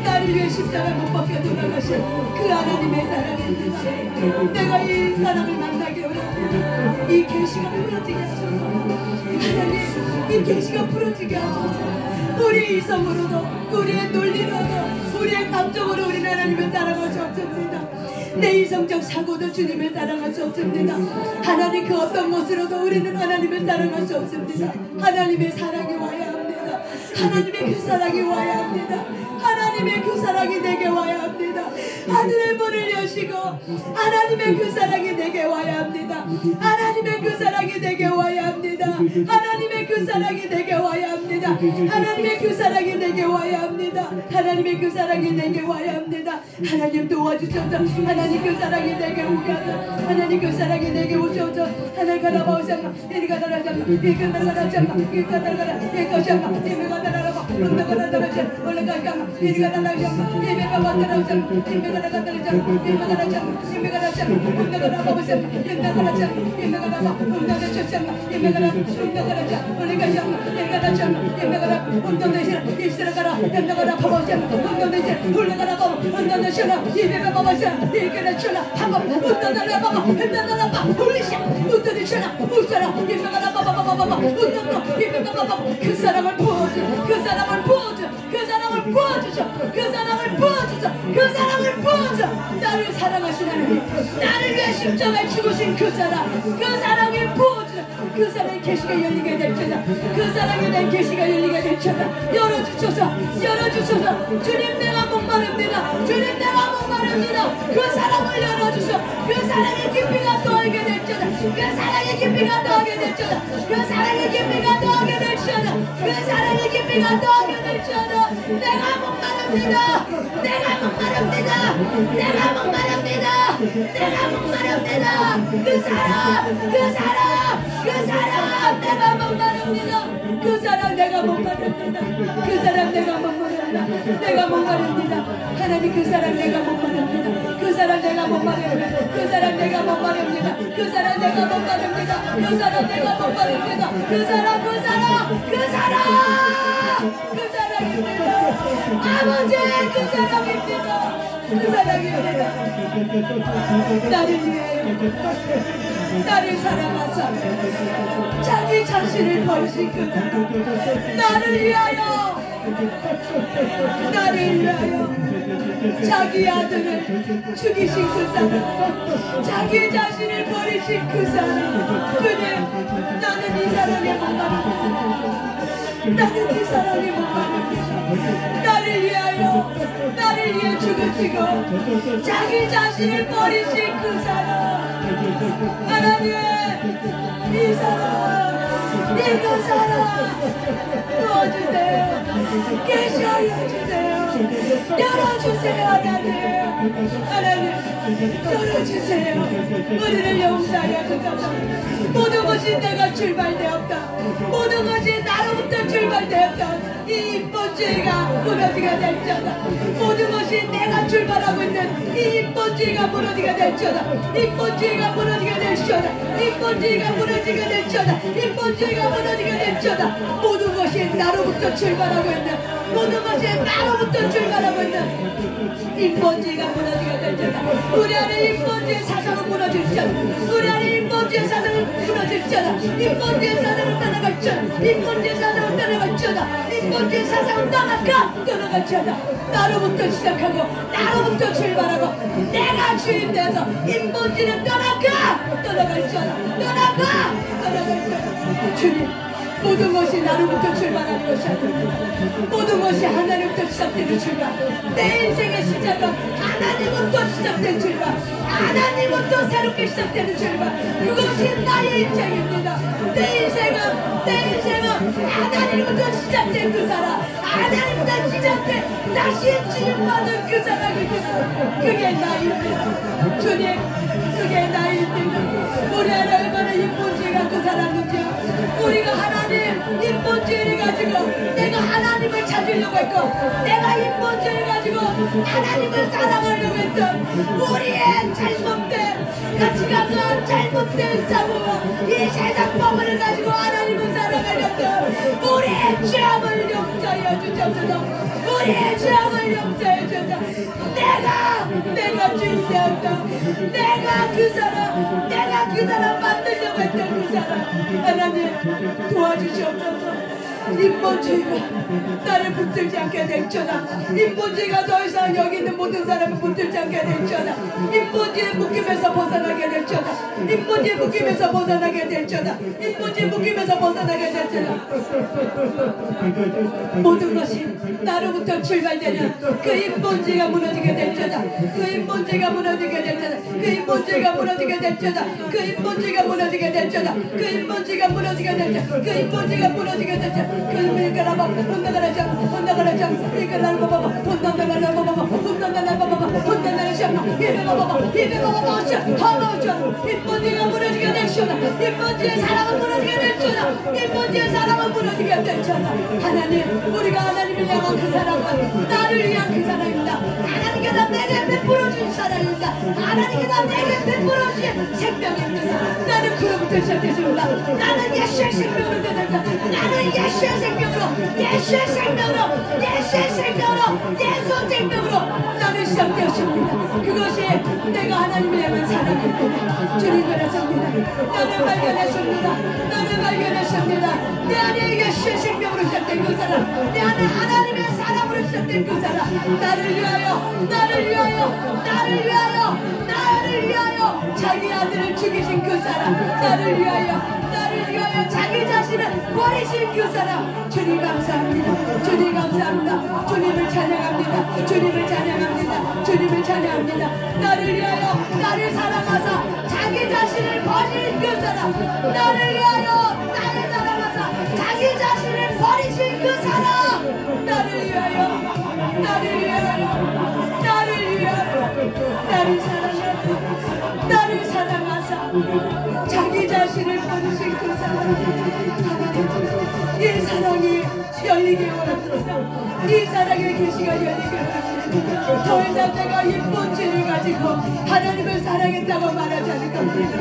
나를 위해 십자가 못 박혀 돌아가신 그 하나님의 사랑입니다. 내가 이 사랑을 만나기 원합니다. 이 계시가 풀어지게 하소서. 하나님, 이 계시가 풀어지게 하소서. 우리의 이성으로도, 우리의 논리로도, 우리의 감정으로 우리는 하나님을 사랑할 수 없습니다. 내 이성적 사고도 주님을 사랑할 수 없습니다. 하나님, 그 어떤 것으로도 우리는 하나님을 사랑할 수 없습니다. 하나님의 사랑이 와야 합니다. 하나님의 그 사랑이 와야 합니다. 하나님의 그 사랑이 내게 와야 합니다. 하늘의 문을 여시고 하나님의 그 사랑이 내게 와야 합니다. 하나님의 그 사랑이 내게 와야 합니다. 하나님의 그 사랑이 내게 와야 합니다. 하나님의 그 사랑이 내게 와야 합니다. 하나님의 그 사랑이 내게 와야 합니다. 하나님, 도와주셔서 하나님 그 사랑이 내게 오게 하소서. 하나님, 그 사랑이 내게 오셔서 하나님 가라바오상마 이리가다라장마 이리가다라장마 이리가다라장마 이리가다라장마 이리가다라장마 이리가다라장마 올라가장마 이리가다라장마 이리가다라장마 이리가다라장마 이리가다라장마 이리가다라장마 올라가라바오상마 이리가다라장마 이리가다라장마 올라가라장마 이리가다라장마 올라가장마 이리가다라장마 이리가다라장마 온도내시라 이시라가라 연나가라바오상마 온도내시라 올라가라바오 온도내시라 이베바바오상마 이리가다라장마 한번 온도내라바바 온도내라바 올리샤 온도내시라 우사라 이베가라바바바바바 온도내 이베바바바 그 사랑을 부어줘. 그 사랑을 부어줘. 그 사랑을 부어주셔. 나를 사랑하신 하나님, 나를 위해 십자가에 죽으신 그 사랑, 그 사랑의 부어주사, 그 사랑의 계시가 열리게 될지어다. 그 사랑에 대한 계시가 열리게 될지어다. 열어주소서, 열어주소서. 주님 내가 목마릅니다. 주님 내가 목마릅니다. 그 사랑을 열어주소. 그 사랑의 깊이가 더하게 될지어다. 그 사랑의 깊이가 더하게 될지어다. 그 사랑의 깊이가 더하게 될지어다. 그 사랑의 깊이가 더하게 될지어다. 내가 목마릅니다. 내가 목마릅니다. 내가 목마릅니다. 내가 목마릅니다. 그 사랑, 그 사랑, 그 사랑 내가 목마릅니다. 그 사랑 내가 목마릅니다. 그 사랑 내가 목마릅니다. 내가 목마릅니다. 하나님 그 사랑 내가 목마릅니다. 그 사랑 내가 목마릅니다. 그 사랑 내가 목마릅니다. 그 사랑 내가 목마릅니다. 그 사랑 내가 목마릅니다. 그 사랑, 그 사랑, 그 사랑, 그 사랑입니다. 아버지 그 사랑입니다. 그 사랑입니다. 나를 위하여, 나를 사랑하사 자기 자신을 버리신 그 사랑, 나를 위하여, 나를 위하여 자기 아들을 죽이신 그 사랑, 자기 자신을 버리신 그 사랑. 그냥 나는 이 사랑에 목마릅니다. 나는 이 사랑에 목마릅니다. 나를 위하여, 나를 위해 죽으시고 자기 자신을 버리신 그 사랑, 하나님 이 사랑, 이그 사랑 도와주세요. 계시하여 주세요. 열어주세요. 하나님, 하나님 열어주세요. 우리를 용서하여 주소서. 모든 것이 내가 출발되었다. 모든 것이 나로부터 출발되었다. 이 인본주의가 무너지게 될지어다. 모든 것이 내가 출발하고 있는 이 인본주의가 무너지게 될지어다. 인본주의가 무너지게 될지어다. 인본주의가 무너지게 될지어다. 인본주의가 무너지게 될지어다. 모든 것이 나로부터 출발하고 있는, 모든 것이 나로부터 출발하고 있는 인본주의가 무너지게 될지어다. 우리 안에 인본주의 사상은 무너질지어다. 우리 안에 인본주의 사상은 무너질지어다. 인본주의 사상을 떠나갈지어다. 인본주의 사상을 떠나갈지어다. 인본주의 사상을 떠나갈지어다. 나로부터 시작하고 나로부터 출발하고 내가 주인 되어서 인본주의를 떠나갈지어다. 주님, 모든 것이 나로부터 출발하는 것이 아닙니다. 모든 것이 하나님부터 시작되는 출발. 내 인생의 시작은 하나님부터 시작된 출발. 하나님부터 새롭게 시작되는 출발. 그것이 나의 인생입니다. 내 인생은 하나님부터 시작된 그 사람, 하나님부터 시작된 다시 지음받은 그 사람입니다. 그게 나입니다. 주님, 그게 나입니다. 우리 안에 얼마나 인본주의가 그 사람인지요. 우리가 하나님 인본주의를 가지고 내가 하나님을 찾으려고 했고, 내가 인본주의를 가지고 하나님을 사랑하려고 했던 우리의 잘못된 가치관과 잘못된 사고와 이 세상 법을 가지고 하나님을 사랑하려던 우리의 죄악을 용서해 주셔서, 우리의 죄악을 용서해 주셔서 내가 주인 되었다. 내가 그 사람 만들려고 했던 그 사람, 하나님 도와주시옵소서. 인본주의가 나를 붙들지 않게 될지어다. 인본주의가 더 이상 여기 있는 모든 사람을 붙들지 않게 될지어다. 인본주의 묶임에서 벗어나게 될지어다. 인본주의 묶임에서 벗어나게 될지어다. 인본주의 묶임에서 벗어나게 될지어다. 모든 것이 나로부터 출발되는 그 인본주의가 무너지게 될지어다. 그 인본주의가 무너지게 될지어다. 그 인본주의가 무너지게 될지어다. 그 인본주의가 무너지게 될지어다. 그 인본주의가 무너지게 될지어다. 그 인본주의가 무너지게 될지어다. 그 인본주의가 혼나가라자, 혼나가라자, 이거라는 봐봐, 혼나가라는 봐봐, 혼나가라는 봐봐, 혼나가라는 샤, 이베바바바, 샤, 하나자, 인본주의가 무너지게 될지어다. 인본주의 사랑은 무너지게 될지어다. 인본주의 사랑은 무너지게 될지어다. 하나님, 우리가 하나님을 향한 그 사랑은 나를 위한 그 사랑입니다. 하나님께서 내게 베풀어준 사랑입니다. 하나님께서 내게 베풀어준 생명입니다. 나는 그로부터 시작했습니다. 나는 예수의 생명으로 되는다. 나는 예수의 생명으로, 예수의 생명으로, 예수의 생명으로, 예수의 생명으로 나는 시작되었습니다. 그것이 내가 하나님을 향한 사랑입니다. 주님 그랬습니다. 나는 발견했습니다. 나는 발견했습니다. 내 안에 예수의 생명으로 시작된 그 사랑, 내 안에 하나님의 사랑으로 사랑으로 시작된 그 사랑, 나를 위하여, 나를 위하여, 나를 위하여, 나를 위하여 자기 아들을 죽이신 그 사랑, 나를 위하여, 나를 위하여 자기 자신을 버리신 그 사랑. 주님 감사합니다. 주님 감사합니다. 주님을 찬양합니다. 주님을 찬양합니다. 주님을 찬양합니다. 나를 위하여, 나를 사랑하사 자기 자신을 버리신 그 사랑, 나를 위하여, 나를 사랑하사 자기 자신을 버리신 그 사랑, 나를 위하여, 나를 위하여, 나를 위하여, 나를 사랑하사, 나를 사랑하사 자기 자신을 버리신 그 사랑. 하나님, 이 사랑이 열리게 원합니다. 이 사랑의 계시가 열리게 원합니다. 더 이상 내가 인본주의를 가지고 하나님을 사랑했다고 말하지 않을 겁니다.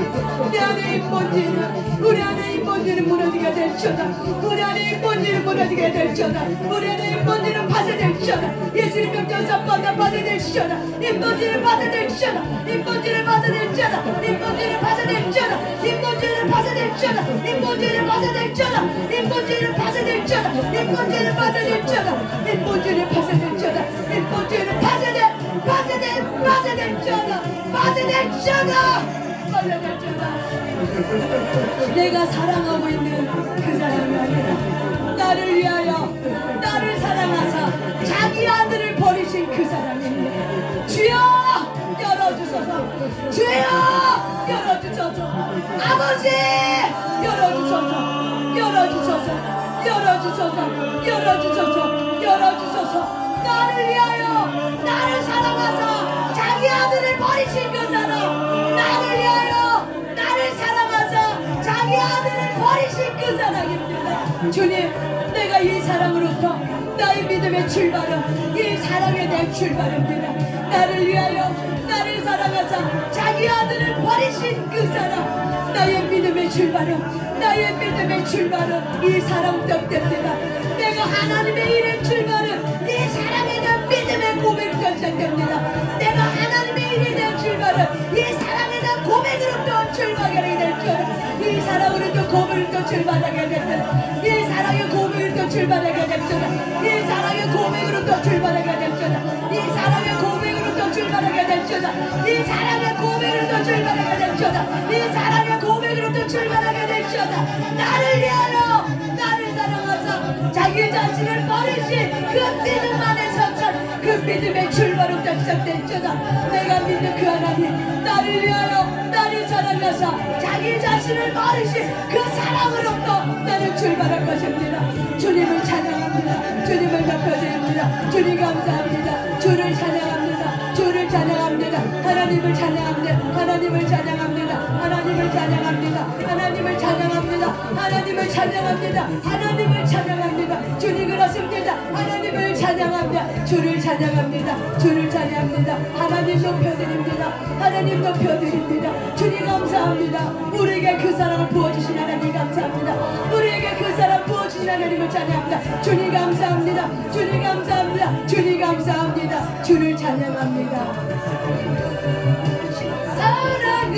내 안에 인본주의는, 우리 안에 인본주의는 무너지게 될지어다. 우리 안에 인본주의는 무너지게 될지어다. 우리 안에 인본주의는 파쇄될지어다. 예수님 명령사 뻗어 파쇄될지어다. 인본주의를 파쇄될지어다. 인본주의를 파쇄될지어다. 인본주의를 파쇄될지어다. 인본주의를 파쇄될지어다. 인본주의를 파쇄될지어다. 인본주의를 파쇄될지어다. 인본주의를 파쇄될지어다. 인본주의를 파쇄될지어다. 인본주의를 파쇄될지어다. 파쇄될지어다. 내가 사랑하고 있는 그 사람이 아니라 나를 위하여, 나를 사랑하사 자기 아들을 버리신 그 사랑입니다. 주여 열어주소서. 주여 열어주소서. 아버지 열어주소서. 열어주소서. 열어주소서. 열어주소서. 열어주소서. 나를 위하여, 나를 사랑하사 자기 아들을 버리신 그 사랑, 나를 위하여, 나를 사랑하사 자기 아들을 버리신 그 사랑입니다. 주님, 내가 이 사랑으로부터 나의 믿음의 출발은 이 사랑에 대한 출발입니다. 나를 위하여, 나를 사랑하사 자기 아들을 버리신 그 사랑, 나의 믿음의 출발은, 나의 믿음의 출발은 이 사랑 때문입니다. 내가 하나님의 일의 출발은 이 사랑에 대한 믿음의 고백부터 시작됩니다. 내가 하나님의 일에 대한 출발은 이 사랑에 대한 고백으로부터 출발하게 될 줄, 이 사랑으로부터 고백으로부터 출발하게 될 줄, 이 사랑의 고백으로부터 출발하게 될 줄, 이 사랑의 고백으로부터 출발하게 될 줄, 이 사랑의 고백으로부터 출발하게 될 줄, 이 사랑의 고백으로부터 출발하게 될 줄, 이 사랑의 고백으로부터 출발하게 될 줄. 나를 위하여, 나를 사랑하사 자기 자신을 버리신 그 믿음 안에 서천, 그 믿음의 출발부터 시작된 줄다. 내가 믿는 그 하나님, 나를 위하여, 나를 사랑하사 자기 자신을 버리신 그 사랑으로부터 나는 출발할 것입니다. 주님을 찬양합니다. 주님을 높여드립니다. 주님 감사합니다. 주를 찬양합니다. 주를 찬양합니다. 하나님을 찬양합니다. 하나님을 찬양합니다. 하나님을 찬양합니다. 하나님을 찬양합니다. 하나님을 찬양합니다. 하나님을 찬양합니다. 주님 그렇습니다. 하나님을 찬양합니다. 주를 찬양합니다. 주를 찬양합니다. 하나님 높여드립니다. 하나님 높여드립니다. 주님 감사합니다. 우리에게 그 사랑을 부어주신 하나님 감사합니다. 우리에게 그 사랑 부어주신 하나님을 찬양합니다. 주님 감사합니다. 주님 감사합니다. 주님 감사합니다. 주를 찬양합니다. 사랑은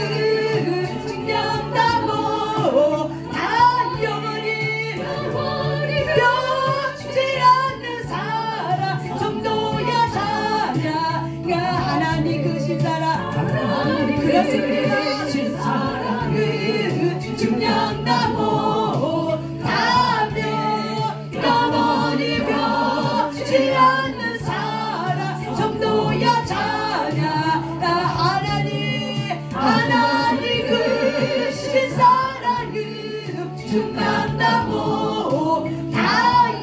증명다고 다 영원히 변치 않는 사랑, 정도야 사랑아 하나님 크신 사랑. 그렇습니다. 사랑은 증명다고 다면 영원히 변치 않는 사랑, 정도야 찬양 하나님 크신 사랑은 충만하고 다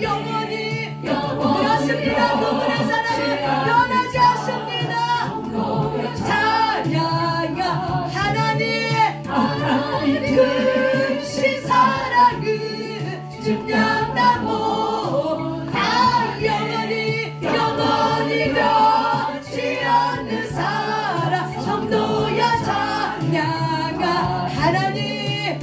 영원히 그렇습니다. 그분의 사랑은 변하지 않습니다. 찬양하 하나님 크신 사랑은 충만하고 다 영원히 변치 않는 사랑, 성도야 찬양하 하나님